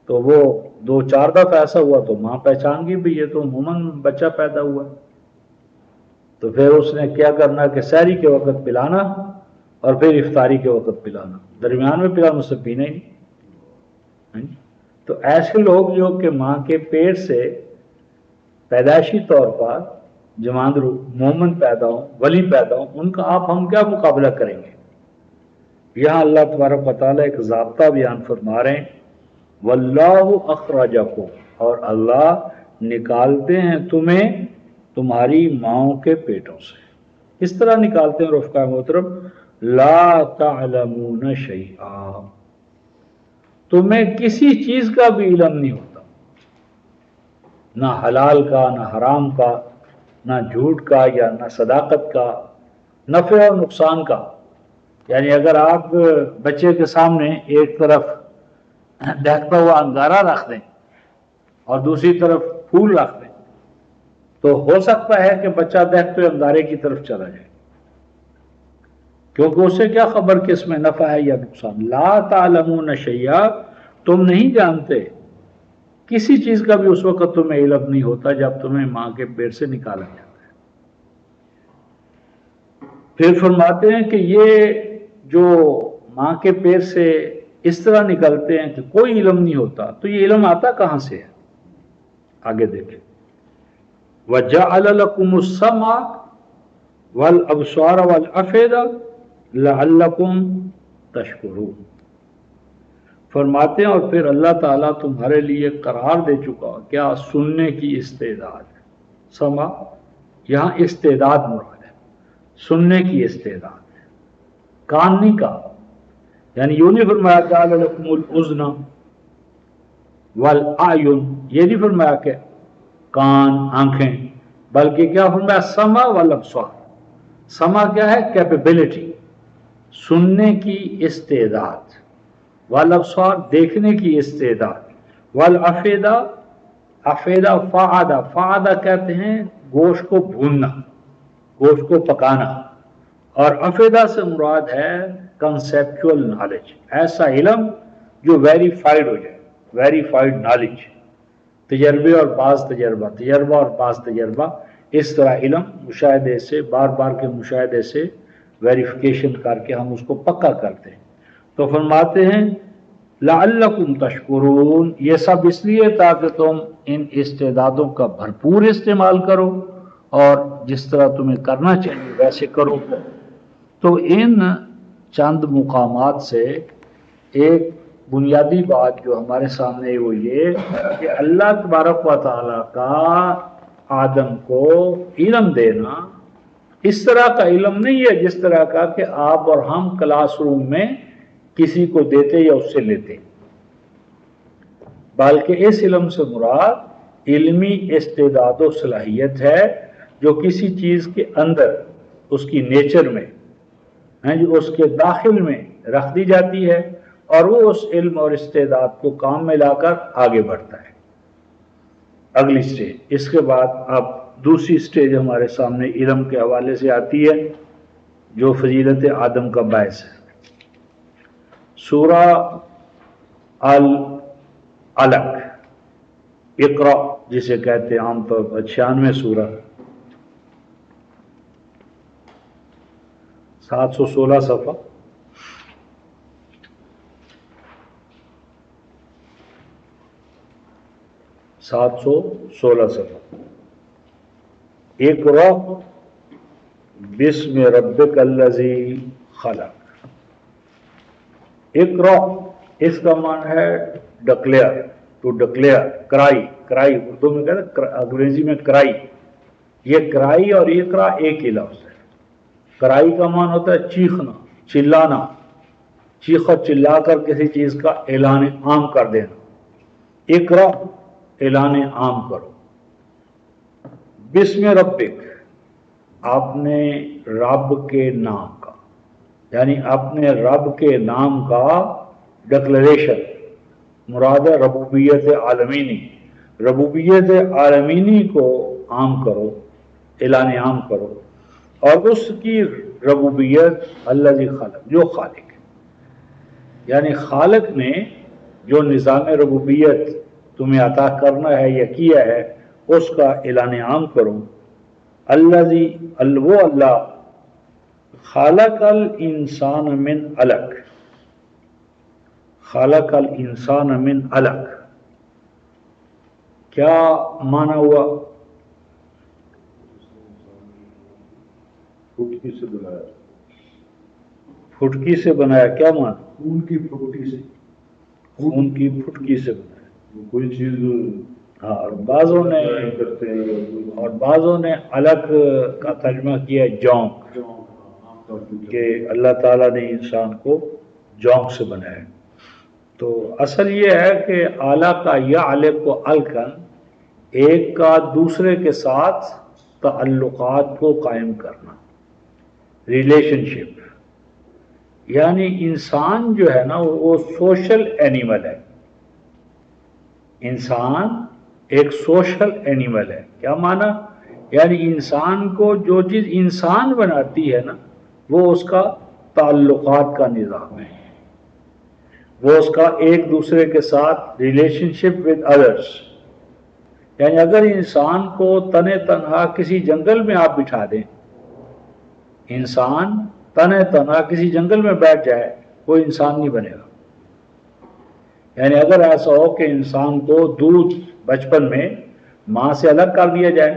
تو وہ 2-4 دفعہ ایسا ہوا تو ماں پہچان گئی بھی یہ تو عموماً بچہ پیدا ہوا. تو پھر اس نے کیا کرنا کہ سحری کے وقت پلانا اور پھر افطاری کے وقت پلانا، درمیان میں پلانا، اس سے پینا ہی نہیں. تو ایسے لوگ جو کہ ماں کے پیٹ سے پیدائشی طور پر جماندرو مومن پیدا ہوں، ولی پیدا ہوں، ان کا ہم کیا مقابلہ کریں گے؟ یہاں اللہ تبارک و تعالیٰ ایک ضابطہ بیان فرما رہے ہیں، واللہ اخرجکم، اور اللہ نکالتے ہیں تمہیں تمہاری ماؤں کے پیٹوں سے. اس طرح نکالتے ہیں رفقا محترم، لا تعلمون شیئا، تمہیں کسی چیز کا بھی علم نہیں ہوتا، نہ حلال کا، نہ حرام کا، نہ جھوٹ کا یا نہ صداقت کا، نفع اور نقصان کا. یعنی اگر آپ بچے کے سامنے ایک طرف دہتا ہوا انگارہ رکھ دیں اور دوسری طرف پھول رکھ دیں تو ہو سکتا ہے کہ بچہ دہتے ہوئے انگارے کی طرف چلا جائے. کیونکہ اسے کیا خبر کہ اس میں نفع ہے یا نقصان. لا تعلمون شیئا، تم نہیں جانتے کسی چیز کا بھی اس وقت تمہیں علم نہیں ہوتا جب تمہیں ماں کے پیٹ سے نکالا جاتا ہے. پھر فرماتے ہیں کہ یہ جو ماں کے پیٹ سے اس طرح نکلتے ہیں کہ کوئی علم نہیں ہوتا، تو یہ علم آتا کہاں سے ہے؟ آگے دیکھیں. وَجَعَلَ لَكُمُ السَّمْعَ وَالْأَبْصَارَ وَالْأَفْئِدَةَ لَعَلَّكُمْ تَشْكُرُونَ. فرماتے ہیں اور پھر اللہ تعالیٰ تمہارے لیے قرار دے چکا کیا؟ سننے کی استعداد. سما یہاں استعداد مراد ہے، سننے کی استعداد ہے، کان نہیں کہا. یعنی یوں نہیں فرمایا جعل لکم الاذن والاعین، یہ نہیں فرمایا کہ کان آنکھیں، بلکہ کیا فرمایا سما والابصار. سما کیا ہے؟ کیپیبلٹی، سننے کی استعداد، والابصار دیکھنے کی استعداد، والافئدہ، افئدہ فعدہ، فعدہ کہتے ہیں گوشت کو بھوننا، گوشت کو پکانا، اور افئدہ سے مراد ہے کنسیپچول نالج، ایسا علم جو ویریفائڈ ہو جائے، ویریفائڈ نالج، تجربے اور بعض تجربہ، تجربہ اور بعض تجربہ، اس طرح علم مشاہدے سے، بار بار کے مشاہدے سے ویریفیکیشن کر کے ہم اس کو پکا کرتے ہیں. تو فرماتے ہیں لعلکم تشکرون، یہ سب اس لیے تاکہ تم ان استعدادوں کا بھرپور استعمال کرو اور جس طرح تمہیں کرنا چاہیے ویسے کرو. تو ان چند مقامات سے ایک بنیادی بات جو ہمارے سامنے وہ یہ کہ اللہ تبارک و تعالیٰ کا آدم کو علم دینا اس طرح کا علم نہیں ہے جس طرح کا کہ آپ اور ہم کلاس روم میں کسی کو دیتے یا اس سے لیتے، بلکہ اس علم سے مراد علمی استعداد و صلاحیت ہے جو کسی چیز کے اندر اس کی نیچر میں جو اس کے داخل میں رکھ دی جاتی ہے اور وہ اس علم اور استعداد کو کام میں لا کر آگے بڑھتا ہے. اگلی سٹیج، اس کے بعد اب دوسری سٹیج ہمارے سامنے علم کے حوالے سے آتی ہے جو فضیلت آدم کا باعث ہے. سورہ العلق، اقرا جسے کہتے ہیں عام طور پر 96 سورہ، 716 صفحہ. اقرا بسم ربک الذی خلق. اقرا اس کا معنی ہے ڈکلیئر، ٹو ڈکلیئر، کرائی، کرائی اردو میں کہتے ہیں، انگریزی میں کرائی. یہ کرائی اور اقرا ایک ہی لفظ ہے. کرائی کا معنی ہوتا ہے چیخنا، چلانا، چیخ اور چلا کر کسی چیز کا اعلان عام کر دینا. اقرا اعلان عام کرو. بسم ربک، اپنے رب کے نام کا، یعنی اپنے رب کے نام کا ڈکلریشن، مراد ہے ربوبیت عالمینی. ربوبیت عالمینی کو عام کرو، اعلان عام کرو، اور اس کی ربوبیت الذی خلق، جو خالق ہے، یعنی خالق نے جو نظام ربوبیت تمہیں عطا کرنا ہے یا کیا ہے اس کا اعلان عام کرو. الذی، وہ اللہ، خالق الانسان من علق، خالق الانسان من علق کیا معنی ہوا؟ پھٹکی سے بنایا، پھٹکی سے بنایا، کیا معنی؟ خون کی پھٹکی سے، خون کی پھٹکی سے بنایا. کوئی چیز ہاں، اور بعضوں نے کرتے ہیں اور بعضوں نے الگ کا ترجمہ کیا جونک، کہ اللہ تعالیٰ نے انسان کو جونک سے بنایا. تو اصل یہ ہے کہ اعلیٰ کا یا علق کو الکن، ایک کا دوسرے کے ساتھ تعلقات کو قائم کرنا، ریلیشن شپ. یعنی انسان جو ہے نا وہ سوشل اینیمل ہے. انسان ایک سوشل اینیمل ہے. کیا معنی؟ یعنی انسان کو جو چیز انسان بناتی ہے نا وہ اس کا تعلقات کا نظام ہے، وہ اس کا ایک دوسرے کے ساتھ ریلیشن شپ ود ادرس. یعنی اگر انسان کو تنے تنہا کسی جنگل میں آپ بٹھا دیں، انسان تنے تنہا کسی جنگل میں بیٹھ جائے، کوئی انسان نہیں بنے گا. یعنی اگر ایسا ہو کہ انسان کو دودھ بچپن میں ماں سے الگ کر دیا جائے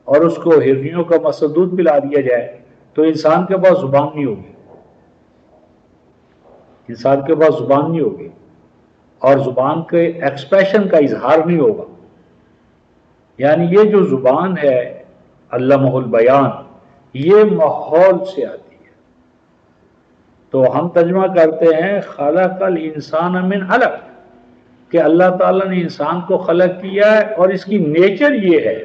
اور اس کو ہرنیوں کا مسل دودھ پلا دیا جائے تو انسان کے پاس زبان نہیں ہوگی، انسان کے پاس زبان نہیں ہوگی اور زبان کے ایکسپریشن کا اظہار نہیں ہوگا. یعنی یہ جو زبان ہے علمہ البیان، یہ ماحول سے آتی ہے. تو ہم ترجمہ کرتے ہیں خلق الانسان من علق، کہ اللہ تعالیٰ نے انسان کو خلق کیا ہے اور اس کی نیچر یہ ہے،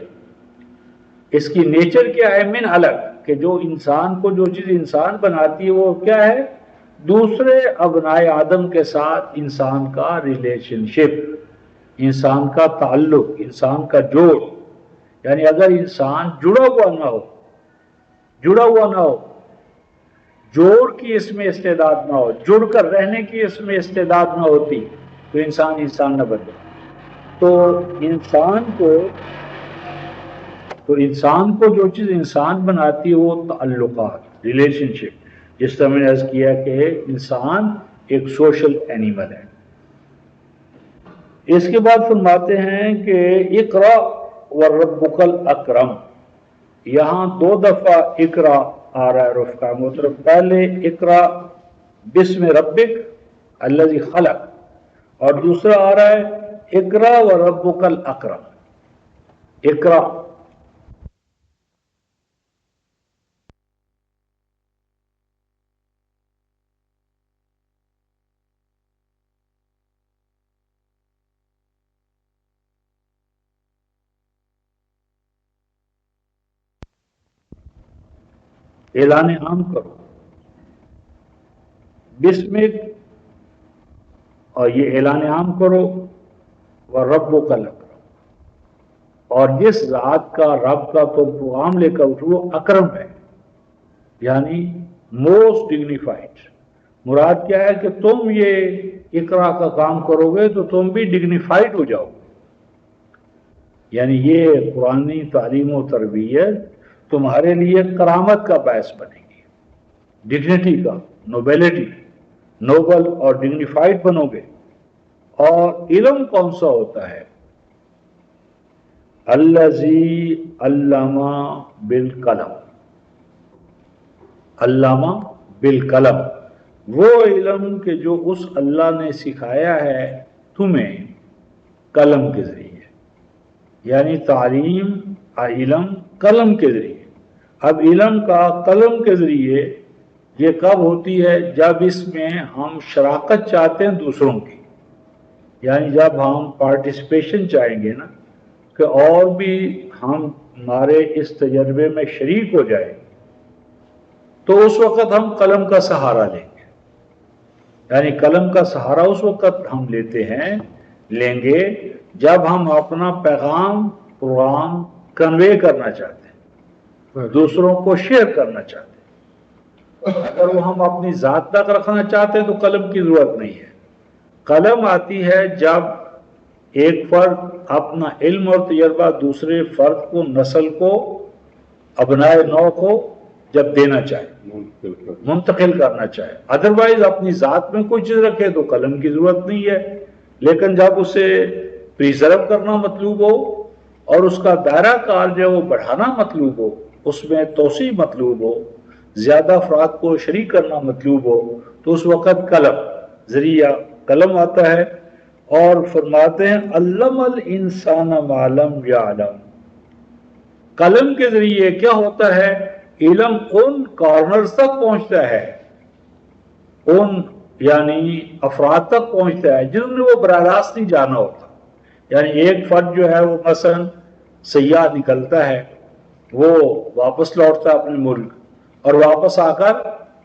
اس کی نیچر کیا ہے؟ من علق، کہ جو انسان کو جو چیز انسان بناتی ہے وہ کیا ہے؟ دوسرے ابنائے آدم کے ساتھ انسان کا ریلیشن شپ، انسان کا تعلق، انسان کا جوڑ. یعنی اگر انسان جڑا ہوا نہ ہو، جوڑ کی اس میں استعداد نہ ہو، جڑ کر رہنے کی اس میں استعداد نہ ہوتی تو انسان نہ بنے. تو انسان کو جو چیز انسان بناتی ہے وہ تعلقات، ریلیشن شپ. جس طرح میں نے عرض کیا کہ انسان ایک سوشل اینیمل ہے. اس کے بعد فرماتے ہیں کہ اقرا وربک الاکرم. یہاں 2 دفعہ اقرا آ رہا ہے رفقا محترم. پہلے اقرا بسم ربک الذی خلق، اور دوسرا آ رہا ہے اقرا وربک الاکرم. اقرا اعلان عام کرو، بسمک، اور یہ اعلان عام کرو وربک الاکرم، اور جس ذات کا رب کا تم پیغام لے کر اٹھو وہ اکرم ہے، یعنی موسٹ ڈگنیفائڈ. مراد کیا ہے کہ تم یہ اقرا کا کام کرو گے تو تم بھی ڈگنیفائڈ ہو جاؤ گے. یعنی یہ قرآنی تعلیم و تربیت تمہارے لیے کرامت کا باعث بنے گی، ڈگنیٹی کا، نوبیلٹی، نوبل اور ڈگنیفائڈ بنو گے. اور علم کون سا ہوتا ہے؟ الذی علم بالقلم. علامہ بالقلم، وہ علم کہ جو اس اللہ نے سکھایا ہے تمہیں قلم کے ذریعے. یعنی تعلیم علم قلم کے ذریعے. اب علم کا قلم کے ذریعے یہ کب ہوتی ہے؟ جب اس میں ہم شراکت چاہتے ہیں دوسروں کی. یعنی جب ہم پارٹیسپیشن چاہیں گے نا کہ اور بھی ہمارے اس تجربے میں شریک ہو جائے، تو اس وقت ہم قلم کا سہارا لیں گے. یعنی قلم کا سہارا اس وقت ہم لیں گے جب ہم اپنا پیغام پروگرام کنوے کرنا چاہتے ہیں، دوسروں کو شیئر کرنا چاہتے ہیں. اگر وہ ہم اپنی ذات تک رکھنا چاہتے ہیں تو قلم کی ضرورت نہیں ہے. قلم آتی ہے جب ایک فرد اپنا علم اور تجربہ دوسرے فرد کو، نسل کو، ابنائے نو کو جب دینا چاہے، منتقل کرنا چاہے. ادروائز اپنی ذات میں کوئی چیز رکھے تو قلم کی ضرورت نہیں ہے. لیکن جب اسے پریزرو کرنا مطلوب ہو اور اس کا دائرہ کار جو وہ بڑھانا مطلوب ہو، اس میں توسیع مطلوب ہو، زیادہ افراد کو شریک کرنا مطلوب ہو، تو اس وقت قلم، ذریعہ قلم آتا ہے. اور فرماتے ہیں علم الانسان ما لم یعلم. قلم کے ذریعے کیا ہوتا ہے؟ علم ان کارنرز تک پہنچتا ہے، ان یعنی افراد تک پہنچتا ہے جنہوں نے وہ براہ راست نہیں جانا ہوتا. یعنی ایک فرد جو ہے وہ مثلا سیاح نکلتا ہے، وہ واپس لوٹتا ہے اپنے ملک، اور واپس آ کر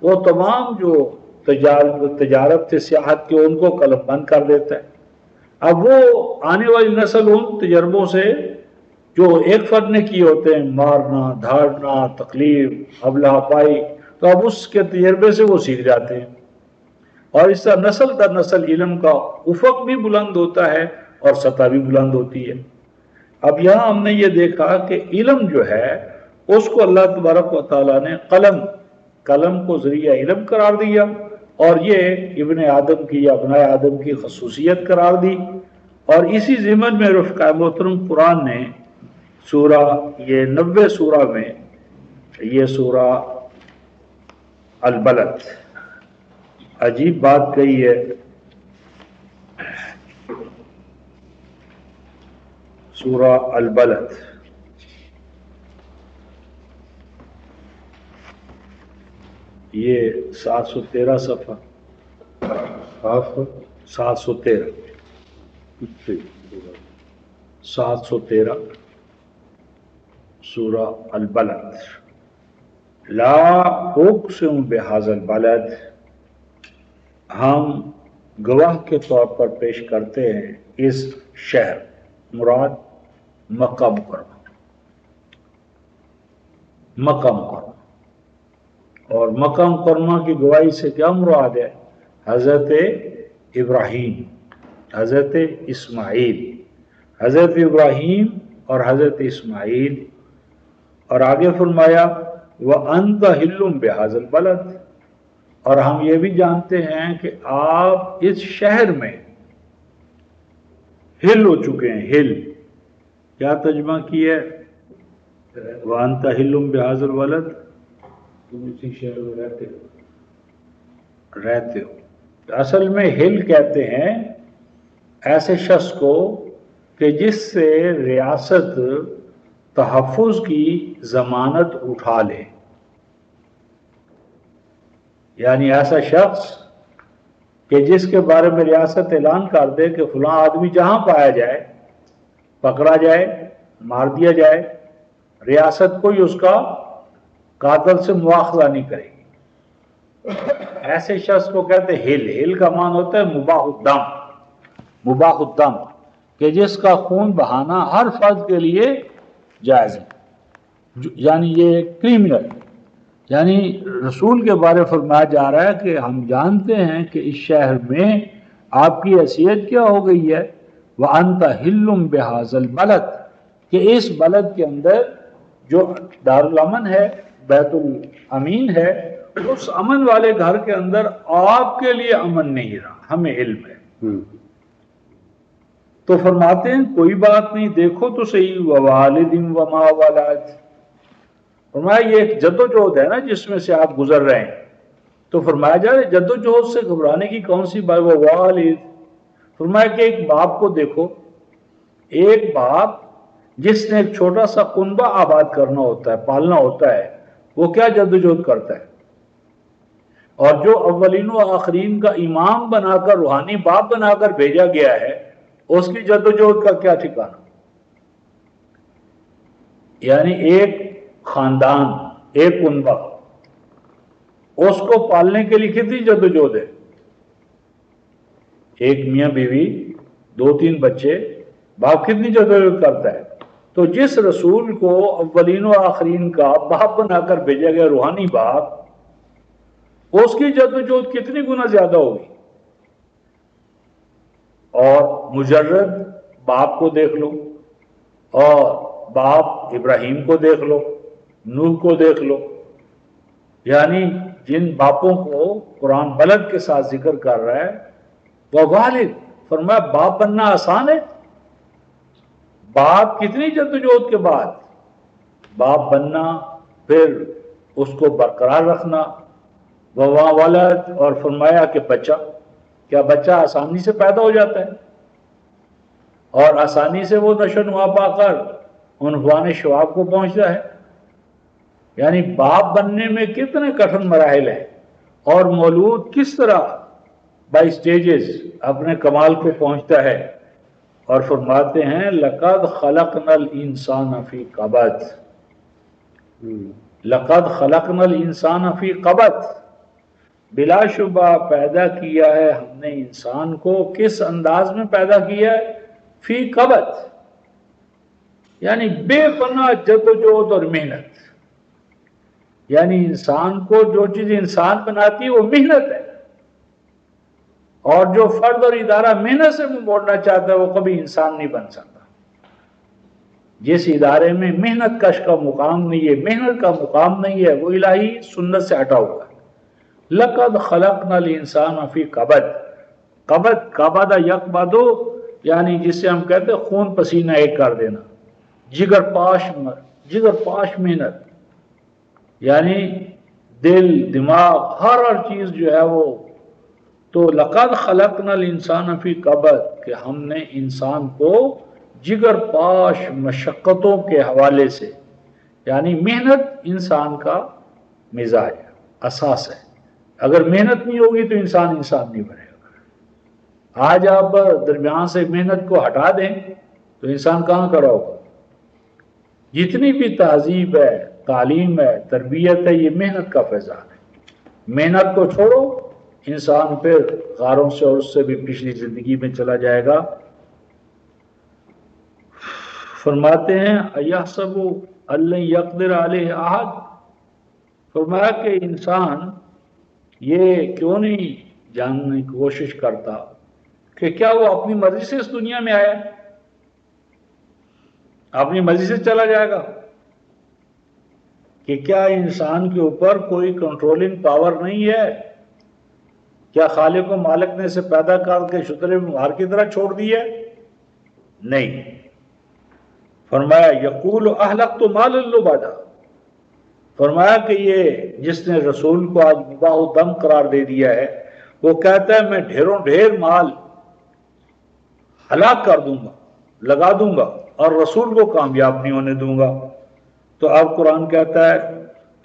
وہ تمام جو تجارت تھے سیاحت کے ان کو قلم بند کر دیتا ہے. اب وہ آنے والی نسل ان تجربوں سے جو ایک فرد نے کیے ہوتے ہیں، مارنا، دھاڑنا، تکلیف، ابلہ پائی، تو اب اس کے تجربے سے وہ سیکھ جاتے ہیں، اور اس طرح نسل در نسل علم کا افق بھی بلند ہوتا ہے اور سطح بھی بلند ہوتی ہے۔ اب یہاں ہم نے یہ دیکھا کہ علم جو ہے اس کو اللہ تبارک و تعالیٰ نے قلم کو ذریعہ علم قرار دیا، اور یہ ابن آدم کی یا ابنائے آدم کی خصوصیت قرار دی۔ اور اسی ضمن میں رفقائے محترم قرآن نے سورہ 90 سورہ میں یہ سورہ البلد عجیب بات کہی ہے۔ سورہ البلد یہ 713 صفحہ 713 سورہ البلد۔ لا اقسم بہذا البلد، ہم گواہ کے طور پر پیش کرتے ہیں اس شہر، مراد مکہ مکرمہ، مکہ مکرمہ۔ اور مکہ مکرمہ کی گواہی سے کیا مراد ہے؟ حضرت ابراہیم، حضرت اسماعیل، حضرت ابراہیم اور حضرت اسماعیل۔ اور آگے فرمایا وَأَنْتَ حِلٌّ بِهَذَا الْبَلَدِ، اور ہم یہ بھی جانتے ہیں کہ آپ اس شہر میں ہل ہو چکے ہیں۔ ہل کیا ترجمہ کی ہے؟ وَأَنْتَ حِلٌّ بِهَذَا الْبَلَدِ، تم اسی شہر میں رہتے ہو۔ اصل میں ہل کہتے ہیں ایسے شخص کو کہ جس سے ریاست تحفظ کی ضمانت اٹھا لے، یعنی ایسا شخص کہ جس کے بارے میں ریاست اعلان کر دے کہ فلاں آدمی جہاں پایا جائے، پکڑا جائے، مار دیا جائے، ریاست کوئی اس کا قاتل سے مواخذہ نہیں کرے گی۔ ایسے شخص کو کہتے ہیں ہل۔ ہل کا معنی ہوتا ہے مباح الدم، مباح الدم، کہ جس کا خون بہانا ہر فرد کے لیے جائز ہے، یعنی یہ کریمنل۔ یعنی رسول کے بارے فرمایا جا رہا ہے کہ ہم جانتے ہیں کہ اس شہر میں آپ کی حیثیت کیا ہو گئی ہے، وَأَنْتَ حِلٌّ بِهَذَا الْبَلَدِ، کہ اس بلد کے اندر جو دارالامن ہے، بیت الامین ہے، اس امن والے گھر کے اندر آپ کے لیے امن نہیں رہا، ہمیں علم ہے۔ تو فرماتے ہیں کوئی بات نہیں، دیکھو تو صحیح، ووالد وما ولد، فرمایا یہ ایک جدوجہد ہے نا جس میں سے آپ گزر رہے ہیں۔ تو فرمایا جا رہا ہے جدوجہد سے گھبرانے کی کون سی بات؟ ووالد، فرمایا کہ ایک باپ کو دیکھو، ایک باپ جس نے ایک چھوٹا سا کنبہ آباد کرنا ہوتا ہے، پالنا ہوتا ہے، وہ کیا جدوجہد کرتا ہے؟ اور جو اولین و آخرین کا امام بنا کر، روحانی باپ بنا کر بھیجا گیا ہے، اس کی جدوجہد کا کیا ٹھکانہ؟ یعنی ایک خاندان، ایک کنبہ، اس کو پالنے کے لیے کتنی جدوجہد ہے؟ ایک میاں بیوی، 2-3 بچے، باپ کتنی جدوجہد کرتا ہے؟ تو جس رسول کو اولین و آخرین کا باپ بنا کر بھیجا گیا، روحانی باپ، اس کی جدوجہد کتنی گنا زیادہ ہوگی۔ اور مجرد باپ کو دیکھ لو، اور باپ ابراہیم کو دیکھ لو، نوح کو دیکھ لو، یعنی جن باپوں کو قرآن بلد کے ساتھ ذکر کر رہا ہے، وہ والد، فرمایا باپ بننا آسان ہے؟ باپ کتنی جدوجہد کے بعد باپ بننا، پھر اس کو برقرار رکھنا، وما ولد، اور فرمایا کہ بچہ، کیا بچہ آسانی سے پیدا ہو جاتا ہے؟ اور آسانی سے وہ نشو و نما پا کر عنوان شواب کو پہنچتا ہے؟ یعنی باپ بننے میں کتنے کٹھن مراحل ہیں، اور مولود کس طرح بائی سٹیجز اپنے کمال کو پہنچتا ہے۔ اور فرماتے ہیں لَقَدْ خَلَقْنَا الْإِنسَانَ فِي قَبَدٍ، لَقَدْ خَلَقْنَا الْإِنسَانَ فِي قَبَدٍ، بلا شبہ پیدا کیا ہے ہم نے انسان کو، کس انداز میں پیدا کیا ہے؟ فی قبد، یعنی بے پناہ جدوجہد اور محنت۔ یعنی انسان کو جو چیز انسان بناتی ہے وہ محنت ہے، اور جو فرد اور ادارہ محنت سے منہ موڑنا چاہتا ہے وہ کبھی انسان نہیں بن سکتا۔ جس ادارے میں محنت کش کا مقام نہیں ہے، محنت کا مقام نہیں ہے، وہ الہی سنت سے ہٹا ہوا ہے۔ لَقَدْ خَلَقْنَا الْإِنسَانَ فِي قَبَدٍ قبض یقبض یعنی جس سے ہم کہتے ہیں خون پسینہ ایک کر دینا، جگر پاش محنت، یعنی دل دماغ ہر چیز جو ہے وہ تو لَقَدْ خَلَقْنَا الْإِنسَانَ فِي قَبَدٍ کہ ہم نے انسان کو جگر پاش مشقتوں کے حوالے سے، یعنی محنت انسان کا مزاج ہے، اساس ہے۔ اگر محنت نہیں ہوگی تو انسان نہیں بنے گا۔ آج آپ درمیان سے محنت کو ہٹا دیں تو انسان کہاں کھڑا ہوگا؟ جتنی بھی تہذیب ہے، تعلیم ہے، تربیت ہے، یہ محنت کا فیضان ہے۔ محنت کو چھوڑو، انسان پھر غاروں سے اور اس سے بھی پچھلی زندگی میں چلا جائے گا۔ فرماتے ہیں اَيَحْسَبُ أَن لَّن يَقْدِرَ عَلَيْهِ أَحَدٌ، فرمایا کہ انسان یہ کیوں نہیں جاننے کی کوشش کرتا کہ کیا وہ اپنی مرضی سے اس دنیا میں آیا، اپنی مرضی سے چلا جائے گا؟ کہ کیا انسان کے اوپر کوئی کنٹرولنگ پاور نہیں ہے؟ کیا خالق و مالک نے اسے پیدا کر کے شترے مار کی طرح چھوڑ دی ہے؟ نہیں۔ فرمایا یقول اہلکت مالا لبدا، فرمایا کہ یہ جس نے رسول کو آج مباح دم قرار دے دیا ہے وہ کہتا ہے میں ڈھیروں ڈھیر مال ہلاک کر دوں گا، لگا دوں گا اور رسول کو کامیاب نہیں ہونے دوں گا۔ تو اب قرآن کہتا ہے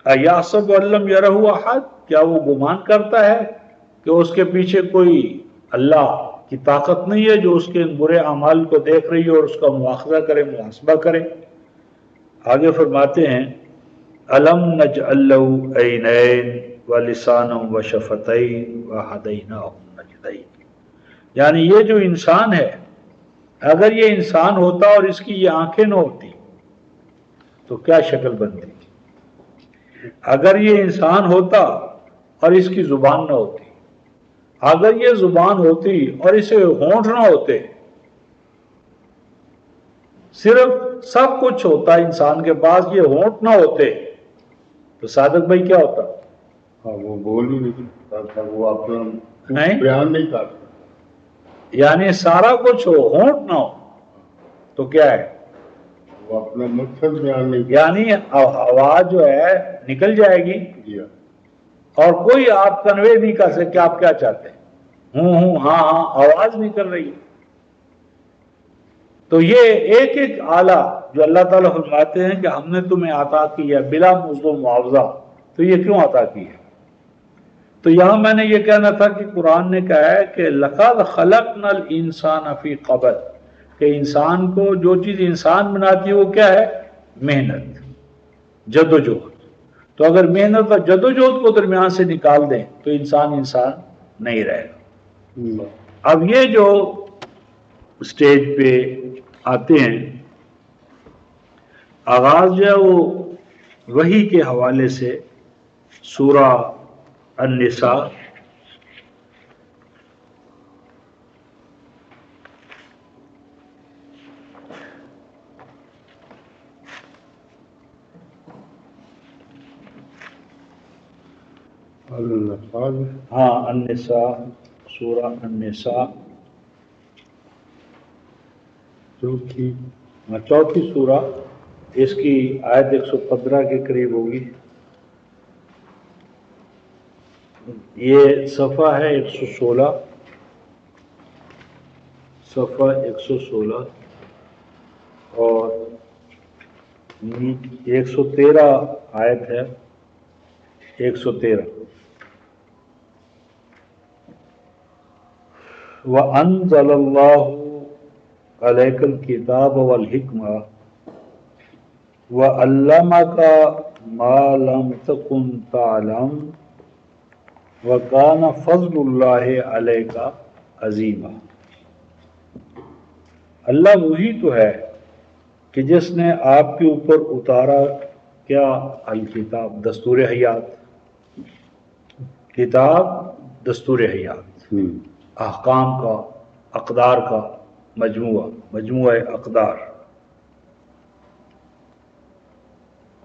ایحسب ان لم یرہ احد، کیا وہ گمان کرتا ہے کہ اس کے پیچھے کوئی اللہ کی طاقت نہیں ہے جو اس کے برے اعمال کو دیکھ رہی ہے اور اس کا مواخذہ کرے، محاسبہ کرے؟ آگے فرماتے ہیں الم نجعل لہ عینین ولسانا وشفتین وہدیناہ النجدین، یعنی یہ جو انسان ہے، اگر یہ انسان ہوتا اور اس کی یہ آنکھیں نہ ہوتی تو کیا شکل بنتی؟ اگر یہ انسان ہوتا اور اس کی زبان نہ ہوتی، اگر یہ زبان ہوتی اور اسے ہونٹ نہ ہوتے، صرف سب کچھ ہوتا انسان کے پاس، یہ ہونٹ نہ ہوتے تو صادق بھائی کیا ہوتا؟ ہاں وہ بول ہی نہیں سکتا، وہ اپنا نہیں بیان نہیں کر سکتا، یعنی سارا کچھ ہو، ہونٹ نہ ہو تو کیا ہے؟ وہ اپنا مقصد بیان نہیں یعنی آواز جو ہے نکل جائے گی کیا۔ اور کوئی آپ کنوے نہیں کر سکے کہ آپ کیا چاہتے ہیں، ہوں ہاں ہاں، آواز نکل رہی ہے۔ تو یہ ایک ایک آلہ جو اللہ تعالیٰ فرماتے ہیں کہ ہم نے تمہیں عطا کیا بلا مزد و معاوضہ، تو یہ کیوں عطا کی ہے؟ تو یہاں میں نے یہ کہنا تھا کہ قرآن نے کہا ہے کہ لَقَدْ خَلَقْنَا الْإِنسَانَ فِي قَبَدٍ، کہ انسان کو جو چیز انسان بناتی ہے وہ کیا ہے؟ محنت، جدوجہد۔ تو اگر محنت اور جدوجہد کو درمیان سے نکال دیں تو انسان نہیں رہے گا۔ اب یہ جو اسٹیج پہ آتے ہیں، آغاز جو ہے وہ وحی کے حوالے سے سورہ النساء النساء، سورہ النساء چوتھی سورہ، اس کی آیت 115 کے قریب ہوگی۔ یہ صفحہ ہے 116، صفحہ 116 اور 113 آیت ہے، 113۔ وَأَنزَلَ اللَّهُ عَلَيْكَ الْكِتَابَ وَالْحِكْمَةَ وَعَلَّمَكَ مَا لَمْ تَكُنْ تَعْلَمُ وَكَانَ فَضْلُ اللَّهِ عَلَيْكَ عَظِيمًا۔ اللہ وہی تو ہے کہ جس نے آپ کے اوپر اتارا کیا الکتاب دستور حیات، کتاب دستور حیات، احکام کا، اقدار کا مجموعہ اقدار،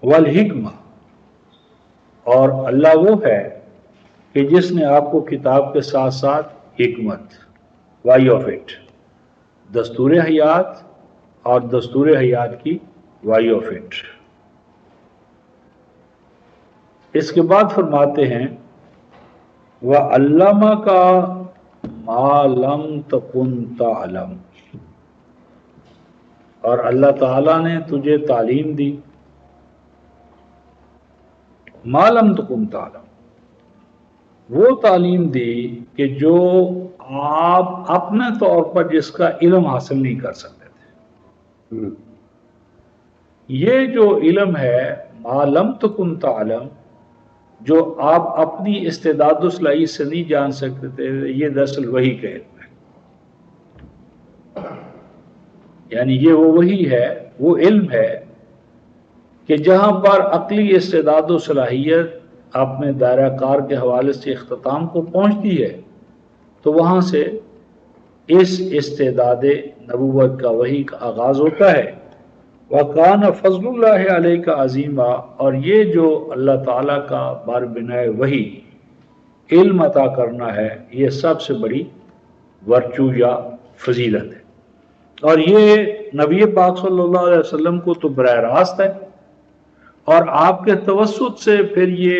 والحکمہ، اور اللہ وہ ہے کہ جس نے آپ کو کتاب کے ساتھ ساتھ حکمت، وائی آف اٹ، دستور حیات اور دستور حیات کی وائی آف اٹ۔ اس کے بعد فرماتے ہیں وَعَلَّمَكَ مَا لَمْ تَكُنْ تَعْلَمُ، اور اللہ تعالیٰ نے تجھے تعلیم دی، مَا لَمْ تَكُنْ تَعْلَمُ، وہ تعلیم دی کہ جو آپ اپنے طور پر جس کا علم حاصل نہیں کر سکتے تھے۔ یہ جو علم ہے مَا لَمْ تَكُنْ تَعْلَمُ، جو آپ اپنی استعداد و صلاحیت سے نہیں جان سکتے تھے، یہ دراصل وحی کا علم ہے۔ یعنی یہ وہ وحی ہے، وہ علم ہے کہ جہاں پر عقلی استعداد و صلاحیت اپنے دائرہ کار کے حوالے سے اختتام کو پہنچتی ہے، تو وہاں سے اس استعداد نبوت کا وحی کا آغاز ہوتا ہے۔ وَقَانَ فَضْلُ اللَّهِ عَلَيْكَ عَظِيمًا، اور یہ جو اللہ تعالیٰ کا بار بنائے وحی علم عطا کرنا ہے، یہ سب سے بڑی ورچو یا فضیلت ہے، اور یہ نبی پاک صلی اللہ علیہ وسلم کو تو براہ راست ہے، اور آپ کے توسط سے پھر یہ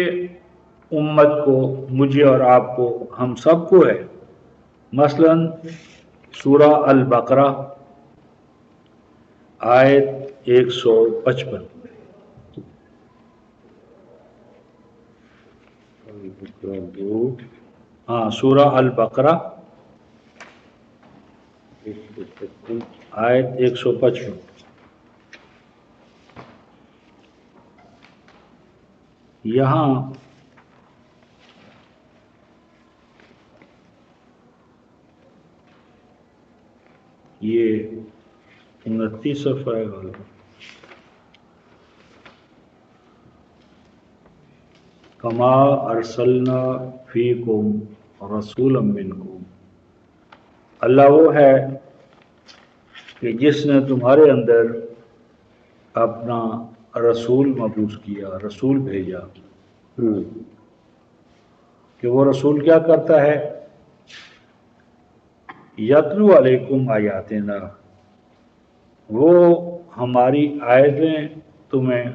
امت کو، مجھے اور آپ کو، ہم سب کو ہے۔ مثلا سورہ البقرہ آیت 155، ہاں سورہ البقرہ آیت 155، یہاں یہ 29 صفحہ ہے غالباً، کما ارسلنا فیکم رسولا منکم، اللہ وہ ہے کہ جس نے تمہارے اندر اپنا رسول مبعوث کیا، رسول بھیجا، کہ وہ رسول کیا کرتا ہے؟ یتلو علیکم آیاتنا، وہ ہماری آیتیں تمہیں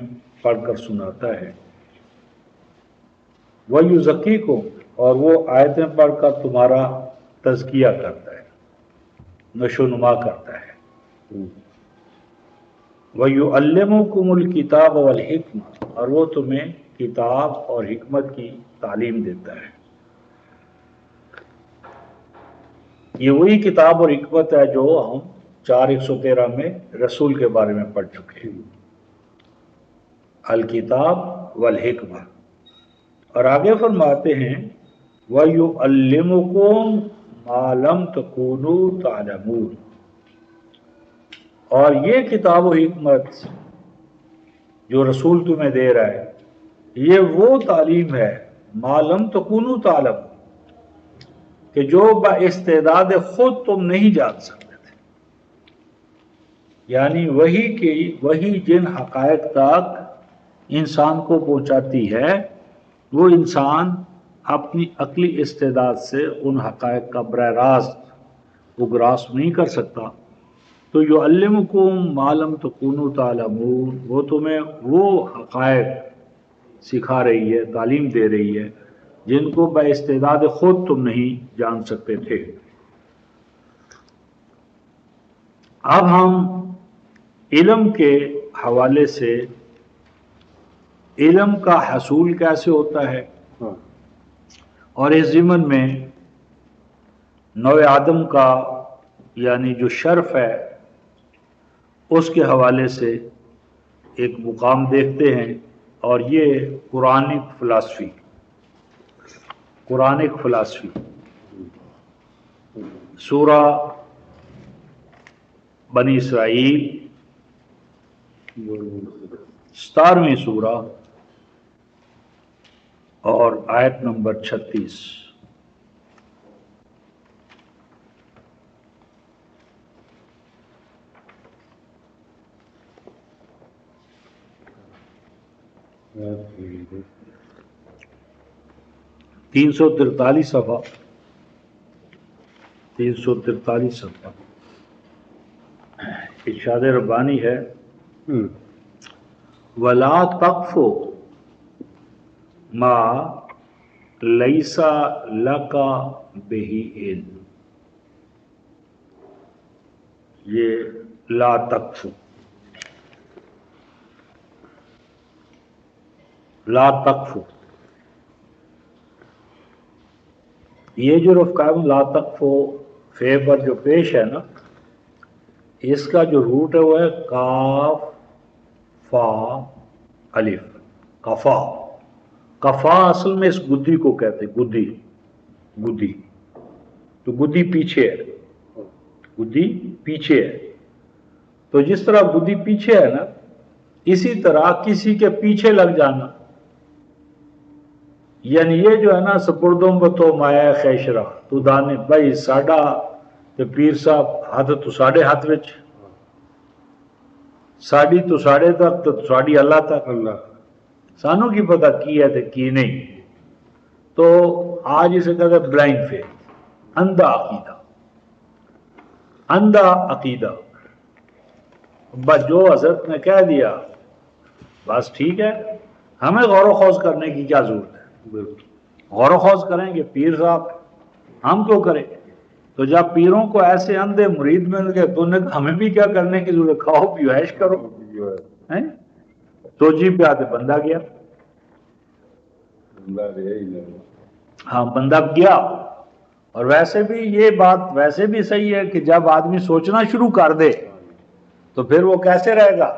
پڑھ کر سناتا ہے، وَیُزَکِّیکُم، اور وہ آیتیں پڑھ کر تمہارا تزکیہ کرتا ہے، نشو نما کرتا ہے، وَیُعَلِّمُکُمُ الْکِتَابَ وَالْحِکْمَةَ، اور وہ تمہیں کتاب اور حکمت کی تعلیم دیتا ہے۔ یہ وہی کتاب اور حکمت ہے جو ہم 4:113 میں رسول کے بارے میں پڑھ چکے ہیں، الکتاب والحکمہ۔ اور آگے فرماتے ہیں وَيُعَلِّمُكُم مَّا لَمْ تَكُونُوا تَعْلَمُونَ، اور یہ کتاب و حکمت جو رسول تمہیں دے رہا ہے، یہ وہ تعلیم ہے مَا لَمْ تَكُونُوا تَعْلَمُونَ، کہ جو با استعداد خود تم نہیں جان سکتے تھے۔ یعنی وہی جن حقائق تک انسان کو پہنچاتی ہے، وہ انسان اپنی عقلی استعداد سے ان حقائق کا براہ راست وہ گراسپ نہیں کر سکتا۔ تو یعلمکم ما لم تکونوا تعلمون، وہ تمہیں وہ حقائق سکھا رہی ہے، تعلیم دے رہی ہے جن کو با استعداد خود تم نہیں جان سکتے تھے۔ اب ہم علم کے حوالے سے علم کا حصول کیسے ہوتا ہے، اور اس ضمن میں نوع آدم کا یعنی جو شرف ہے اس کے حوالے سے ایک مقام دیکھتے ہیں، اور یہ قرآنک فلاسفی سورہ بنی اسرائیل 17ویں سورہ اور آیت نمبر 36۔ تین سو 43 صفحہ 343 صفحہ ارشاد ربانی ہے وَلَا تَقْفُ مَا لَيْسَ لَكَ بِهِ عِلْمٌ، یہ لا تقف لا تقف، یہ جو رفقائم لا تقف فے پر جو پیش ہے نا، اس کا جو روٹ ہے وہ ہے کاف فا الف، کفا۔ کفا اصل میں اس گدی کو کہتے ہیں، گدی تو گدی پیچھے ہے، گدی پیچھے ہے، تو جس طرح گدی پیچھے ہے نا، اسی طرح کسی کے پیچھے لگ جانا، یعنی یہ جو ہے نا سپردم بتو مایا خیشرا تو دانے بھائی ساڈا تے پیر صاحب ہاتھ تو ساڈے ہاتھ وچ، ساڈی تو ساڈے تک تو ساڈی اللہ تک، سانو کی پتہ کی ہے تے کی نہیں۔ تو آج اسے کہتے ہیں بلائنڈ فیتھ، اندھا عقیدہ، اندھا عقیدہ، بس جو حضرت نے کہہ دیا بس ٹھیک ہے، ہمیں غور و خوض کرنے کی کیا ضرورت ہے؟ غور و خوض کریں گے پیر صاحب، ہم کیوں کریں؟ تو جب پیروں کو ایسے اندھے مرید مل گئے تو انہیں ہمیں بھی کیا کرنے کی ضرورت، کھاؤ پیو عیش کرو، تو جی پہ آتے بندہ گیا، ہاں بندہ گیا۔ اور ویسے بھی یہ بات ویسے بھی صحیح ہے کہ جب آدمی سوچنا شروع کر دے تو پھر وہ کیسے رہے گا،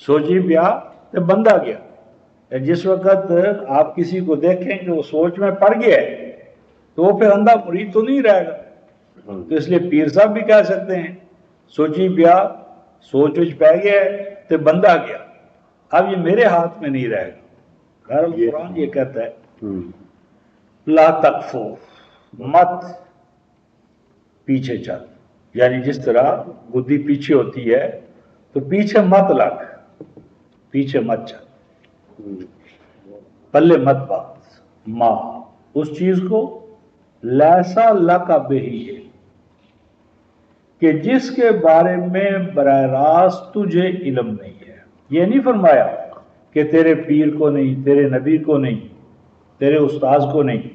سوچی پیا تو بندہ گیا۔ جس وقت آپ کسی کو دیکھیں کہ وہ سوچ میں پڑ گیا ہے تو وہ پھر اندھا مرید تو نہیں رہے گا، تو اس لیے پیر صاحب بھی کہہ سکتے ہیں سوچی پیا سوچ وچ پہ گیا ہے تو بندہ گیا، اب یہ میرے ہاتھ میں نہیں رہے گا۔ غیر القرآن یہ کہتا ہے لا تقفو، مت پیچھے چل، یعنی جس طرح گدی پیچھے ہوتی ہے تو پیچھے مت لگ، پیچھے مت چل، پلے مت بات ماں اس چیز کو لیسا لکا بہی ہے کہ جس کے بارے میں براہ راست تجھے علم نہیں ہے۔ یہ نہیں فرمایا کہ تیرے پیر کو نہیں، تیرے نبی کو نہیں، تیرے استاذ کو نہیں،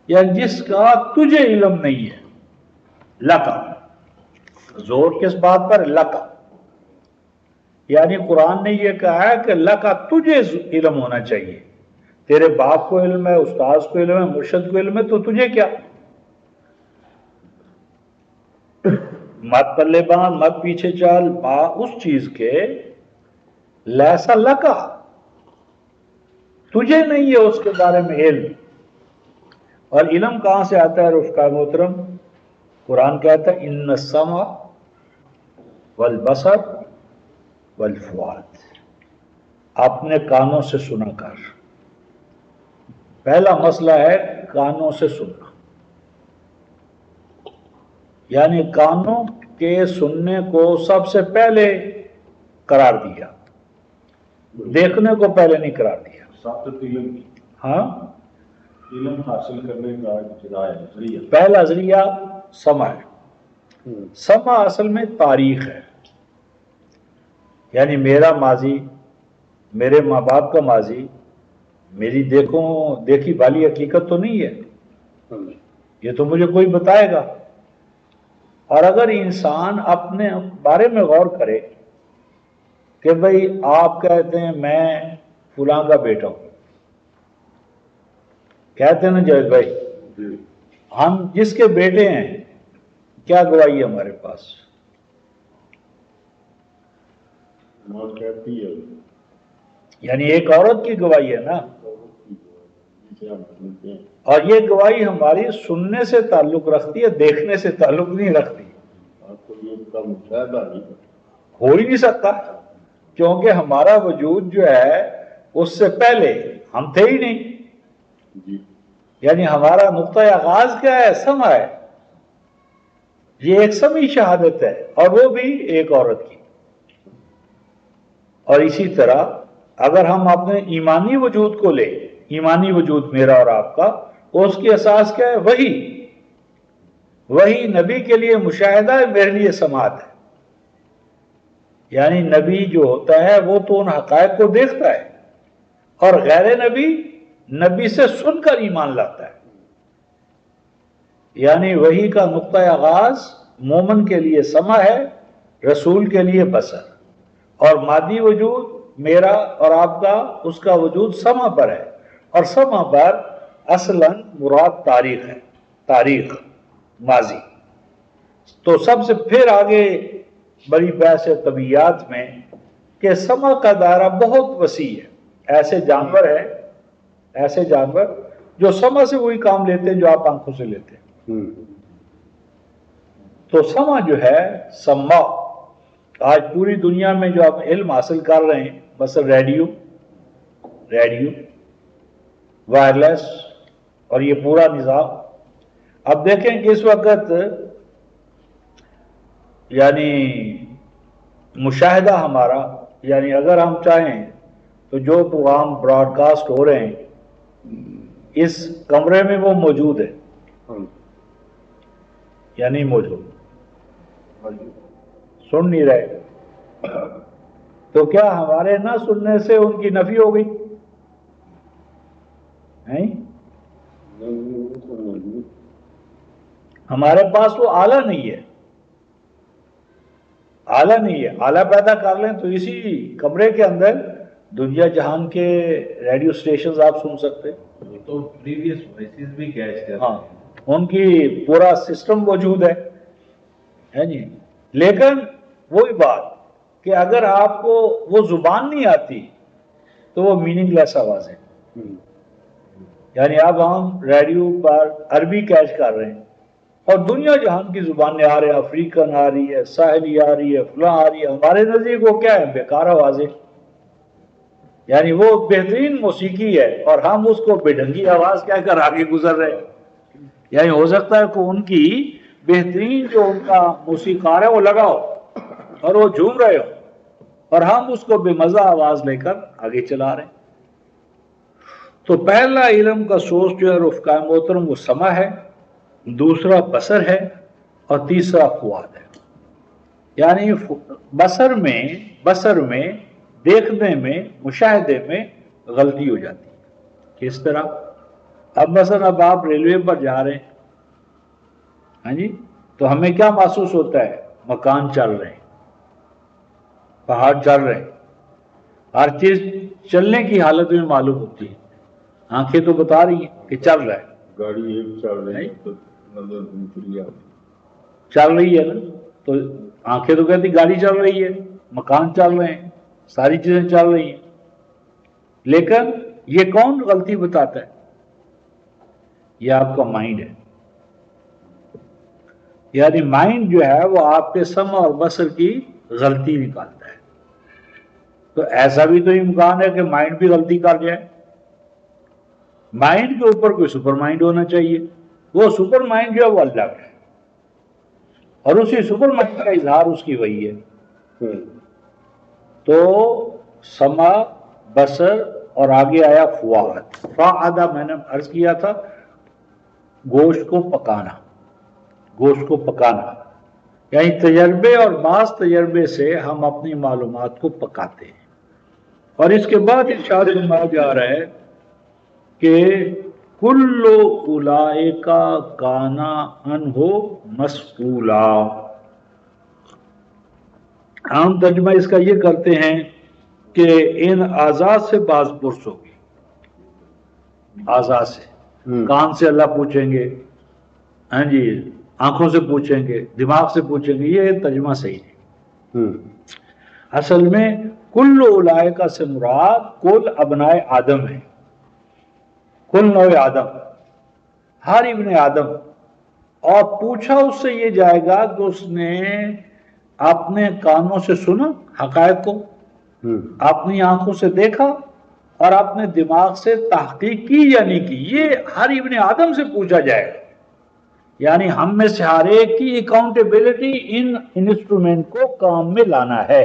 یا جس کا تجھے علم نہیں ہے۔ لکا، زور کس بات پر؟ لکا، یعنی قرآن نے یہ کہا ہے کہ لکا تجھے علم ہونا چاہیے، تیرے باپ کو علم ہے، استاذ کو علم ہے، مرشد کو علم ہے، تو تجھے کیا؟ مت پلے باندھ، مت پیچھے چل، با اس چیز کے لیسا لکا، تجھے نہیں ہے اس کے بارے میں علم۔ اور علم کہاں سے آتا ہے رفقا محترم؟ قرآن کہتا ہے ان السمع والبصر والفؤاد، اپنے کانوں سے سنا کر۔ پہلا مسئلہ ہے کانوں سے سننا، یعنی کانوں کے سننے کو سب سے پہلے قرار دیا، دیکھنے کو پہلے نہیں قرار دیا۔ ہاں، علم حاصل کرنے کا ذریعہ پہلا ذریعہ سمع ہے۔ سمع اصل میں تاریخ ہے، یعنی میرا ماضی، میرے ماں باپ کا ماضی، میری دیکھی والی حقیقت تو نہیں ہے، یہ تو مجھے کوئی بتائے گا۔ اور اگر انسان اپنے بارے میں غور کرے کہ بھئی آپ کہتے ہیں میں فلاں کا بیٹا ہوں، کہتے ہیں نا جاوید بھائی، ہم جس کے بیٹے ہیں کیا گواہی ہے ہمارے پاس؟ ماں کہتی ہے، یعنی ایک عورت کی گواہی ہے نا، اور یہ گواہی ہماری سننے سے تعلق رکھتی ہے، دیکھنے سے تعلق نہیں رکھتی۔ آپ کو یہ کا مشاہدہ نہیں ہو ہی نہیں سکتا، کیونکہ ہمارا وجود جو ہے اس سے پہلے ہم تھے ہی نہیں. جی یعنی ہمارا نقطہ آغاز کیا ہے؟ سما ہے. یہ ایک سمی شہادت ہے، اور وہ بھی ایک عورت کی. اور اسی طرح اگر ہم اپنے ایمانی وجود کو لیں، ایمانی وجود میرا اور آپ کا، اس کی اساس کیا ہے؟ وہی نبی کے لیے مشاہدہ ہے، میرے لیے سماعت ہے. یعنی نبی جو ہوتا ہے وہ تو ان حقائق کو دیکھتا ہے، اور غیر نبی سے سن کر ایمان لاتا ہے. یعنی وحی کا نقطہ آغاز مومن کے لیے سما ہے، رسول کے لیے بصر. اور مادی وجود میرا اور آپ کا، اس کا وجود سما پر ہے. اور سما پر اصلاً مراد تاریخ ہے، تاریخ ماضی. تو سب سے پھر آگے بڑی بحث ہے طبیعیات میں کہ سما کا دائرہ بہت وسیع ہے. ایسے جانور جو سما سے وہی کام لیتے ہیں جو آپ آنکھوں سے لیتے ہیں. تو سما جو ہے، سما آج پوری دنیا میں جو آپ علم حاصل کر رہے ہیں، مثلا ریڈیو، وائرلیس اور یہ پورا نظام. اب دیکھیں کہ اس وقت یعنی مشاہدہ ہمارا، یعنی اگر ہم چاہیں تو جو پروگرام براڈ کاسٹ ہو رہے ہیں اس کمرے میں وہ موجود ہے یا نہیں موجود؟ سن نہیں رہے. تو کیا ہمارے نہ سننے سے ان کی نفی ہو گئی؟ نہیں، ہمارے پاس وہ آلہ نہیں ہے. آلہ پیدا کر لیں تو اسی کمرے کے اندر دنیا جہان کے ریڈیو سٹیشنز آپ سن سکتے. تو پریویس وائسز بھی کیچ کرتے ہیں. ہاں، ان کی پورا سسٹم موجود ہے جی. لیکن وہی بات کہ اگر آپ کو وہ زبان نہیں آتی تو وہ میننگ لیس آواز ہے. یعنی اب ہم ریڈیو پر عربی کیچ کر رہے ہیں اور دنیا جہان کی زبانیں آ رہے ہیں، افریقن آ رہی ہے، ساحلی آ رہی ہے، فلاں آ رہی ہے. ہمارے نزدیک وہ کیا ہے؟ بیکار آوازیں. یعنی وہ بہترین موسیقی ہے اور ہم اس کو بے ڈھنگی آواز کہہ کر آگے گزر رہے ہیں. یعنی ہو سکتا ہے کہ ان کی بہترین جو ان کا موسیقار ہے وہ لگاؤ اور وہ جھوم رہے ہو، اور ہم اس کو بے مزہ آواز لے کر آگے چلا رہے ہیں. تو پہلا علم کا سورس جو ہے رفقائے محترم وہ سما ہے، دوسرا بصر ہے، اور تیسرا فؤاد ہے. یعنی بصر میں دیکھنے میں، مشاہدے میں غلطی ہو جاتی ہے. کس طرح؟ اب مثلا اب آپ ریلوے پر جا رہے ہیں، ہاں جی، تو ہمیں کیا محسوس ہوتا ہے؟ مکان چل رہے ہیں، پہاڑ چل رہے ہیں، ہر چیز چلنے کی حالت میں معلوم ہوتی ہے. آنکھیں تو بتا رہی ہیں کہ چل رہا ہے. گاڑی ایک چل رہی ہے تو نظر دوسری چل رہی ہے نا، تو آنکھیں تو کہتی گاڑی چل رہی ہے، مکان چل رہے ہیں، ساری چیزیں چل رہی ہیں. لیکن یہ کون غلطی بتاتا ہے؟ یہ آپ کا مائنڈ ہے. یعنی مائنڈ جو ہے وہ آپ کے سمع اور بصر کی غلطی نکالتا ہے. تو ایسا بھی تو امکان ہے کہ مائنڈ بھی غلطی کر جائے. مائنڈ کے اوپر کوئی سپر مائنڈ ہونا چاہیے. وہ سپر مائنڈ جو ہے وہ اللہ کا ہے، اور اسی سپر مائنڈ کا اظہار اس کی وہی ہے. تو سمع، بصر اور آگے آیا فؤاد. فؤاد میں نے عرض کیا تھا گوشت کو پکانا، یعنی تجربے اور بعض تجربے سے ہم اپنی معلومات کو پکاتے ہیں. اور اس کے بعد ارشاد فرمایا جا رہا ہے کہ کل اولئک کان عنہ مسئولا. عام ترجمہ اس کا یہ کرتے ہیں کہ ان اعضاء سے باز پرس ہوگی. اعضاء سے، کان سے اللہ پوچھیں گے، ہاں جی، آنکھوں سے پوچھیں گے، دماغ سے پوچھیں گے. یہ ترجمہ صحیح ہے. اصل میں کل اولئک سے مراد کل ابنائے آدم ہے، کل نوع آدم، ہر ابن آدم. اور پوچھا اس سے یہ جائے گا کہ اس نے اپنے کانوں سے سنا حقائق کو، اپنی آنکھوں سے دیکھا اور اپنے دماغ سے تحقیق کی یا نہیں کی؟ یہ ہر ابن آدم سے پوچھا جائے گا. یعنی ہم میں سے ہر ایک کی اکاؤنٹیبلٹی ان انسٹرومنٹ کو کام میں لانا ہے.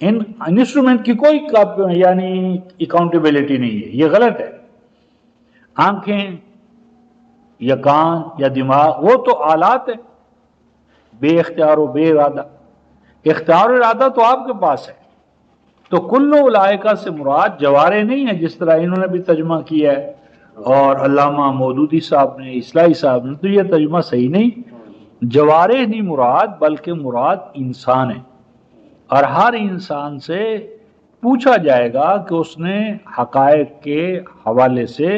ان انسٹرومنٹ کی کوئی یعنی اکاؤنٹیبلٹی نہیں ہے، یہ غلط ہے. آنکھیں یا کان یا دماغ وہ تو آلات ہے، بے اختیار و بے ارادہ. اختیار و ارادہ تو آپ کے پاس ہے. تو کل اولئک سے مراد جوارے نہیں ہے جس طرح انہوں نے بھی ترجمہ کیا ہے اور علامہ مودودی صاحب نے، اصلاحی صاحب نے، تو یہ ترجمہ صحیح نہیں. جوارے نہیں مراد بلکہ مراد انسان ہے، اور ہر انسان سے پوچھا جائے گا کہ اس نے حقائق کے حوالے سے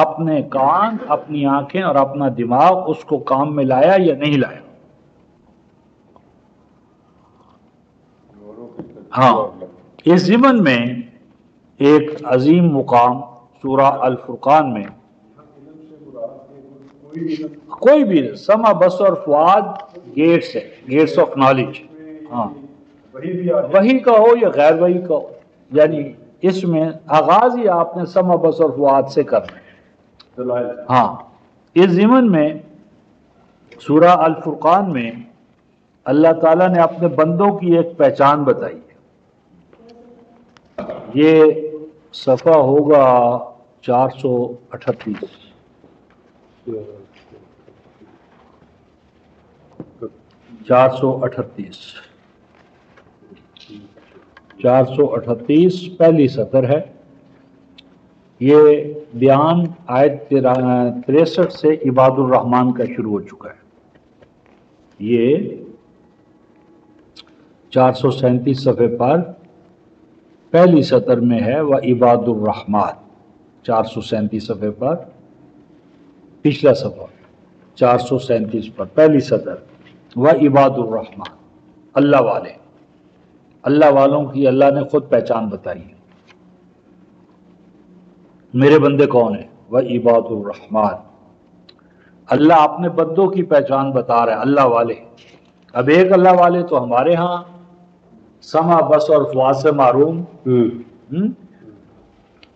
اپنے کان، اپنی آنکھیں اور اپنا دماغ اس کو کام میں لایا یا نہیں لایا. ہاں، اس ضمن میں ایک عظیم مقام سورہ الفرقان میں کوئی بھی سمع بصر فؤاد گیٹس ہے، گیٹس آف نالج. ہاں، وحی کا ہو یا غیر وحی کا ہو، یعنی اس میں آغاز ہی آپ نے سمع بصر فؤاد سے کرنا ہے. ہاں، اس ضمن میں سورہ الفرقان میں اللہ تعالیٰ نے اپنے بندوں کی ایک پہچان بتائی ہے. یہ صفحہ ہوگا 438. 438 پہلی سطر ہے. یہ بیان آیت 63 سے عباد الرحمن کا شروع ہو چکا ہے. یہ 437 صفحے پر پہلی سطر میں ہے وعباد الرحمن. 437 صفحے پر پچھلا صفحہ 437 پر پہلی سطر وعباد الرحمن، اللہ والے. اللہ والوں کی اللہ نے خود پہچان بتائی ہے. میرے بندے کون ہیں؟ وعباد الرحمن. اللہ اپنے بندوں کی پہچان بتا رہا ہے، اللہ والے. اب ایک اللہ والے تو ہمارے ہاں سمع بصر اور فؤاد سے معروم،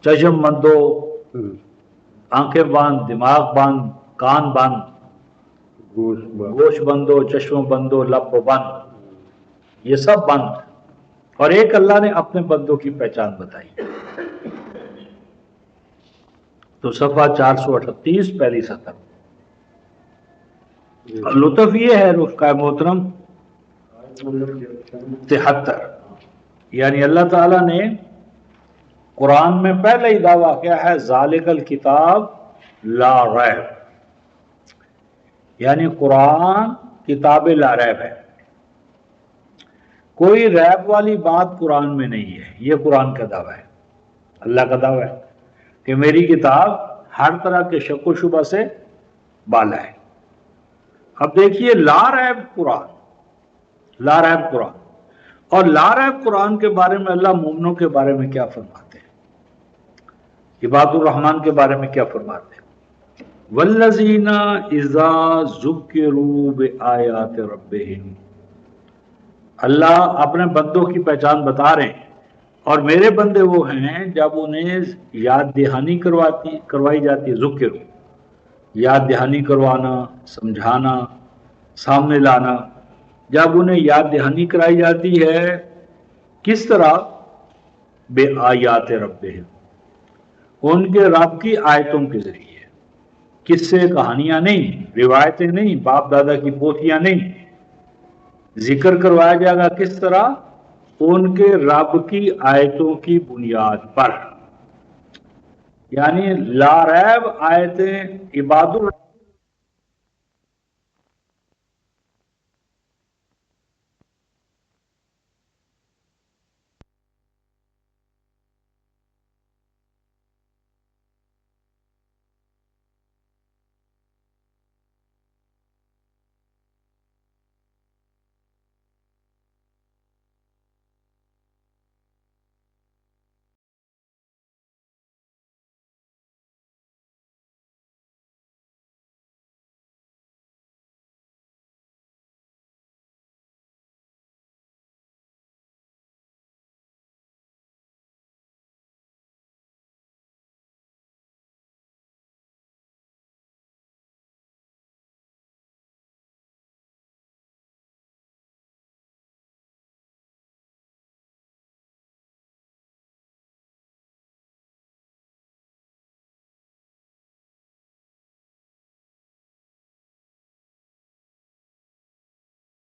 چشم بندو، آنکھیں بند، دماغ بند، کان بند، گوشت بندو، چشم بندو، لب بند، یہ سب بند. اور ایک اللہ نے اپنے بندوں کی پہچان بتائی. تو صفحہ 438 پہلی سطر. لطف یہ ہے رفقائے محترم 73، یعنی اللہ تعالیٰ نے قرآن میں پہلے ہی دعویٰ کیا ہے ذالک الکتاب لا ریب، یعنی قرآن کتاب لا ریب ہے. کوئی ریب والی بات قرآن میں نہیں ہے. یہ قرآن کا دعویٰ ہے، اللہ کا دعویٰ ہے کہ میری کتاب ہر طرح کے شک و شبہ سے بالا ہے. اب دیکھیے لا ریب قرآن، لا ریب قرآن، اور لا ریب قرآن کے بارے میں اللہ مومنوں کے بارے میں کیا فرماتے ہیں، عباد الرحمن کے بارے میں کیا فرماتے ہیں؟ والذین اذا ذکروا بآیات ربہم. اللہ اپنے بندوں کی پہچان بتا رہے ہیں، اور میرے بندے وہ ہیں جب انہیں یاد دہانی کروائی جاتی ہے. ذکر، یاد دہانی کروانا، سمجھانا، سامنے لانا. جب انہیں یاد دہانی کرائی جاتی ہے کس طرح؟ بے آیات ربہم، ان کے رب کی آیتوں کے ذریعے. قصے کہانیاں نہیں، روایتیں نہیں، باپ دادا کی پوتیاں نہیں. ذکر کروایا جائے گا کس طرح؟ ان کے رب کی آیتوں کی بنیاد پر. یعنی لا ریب آیتیں عباد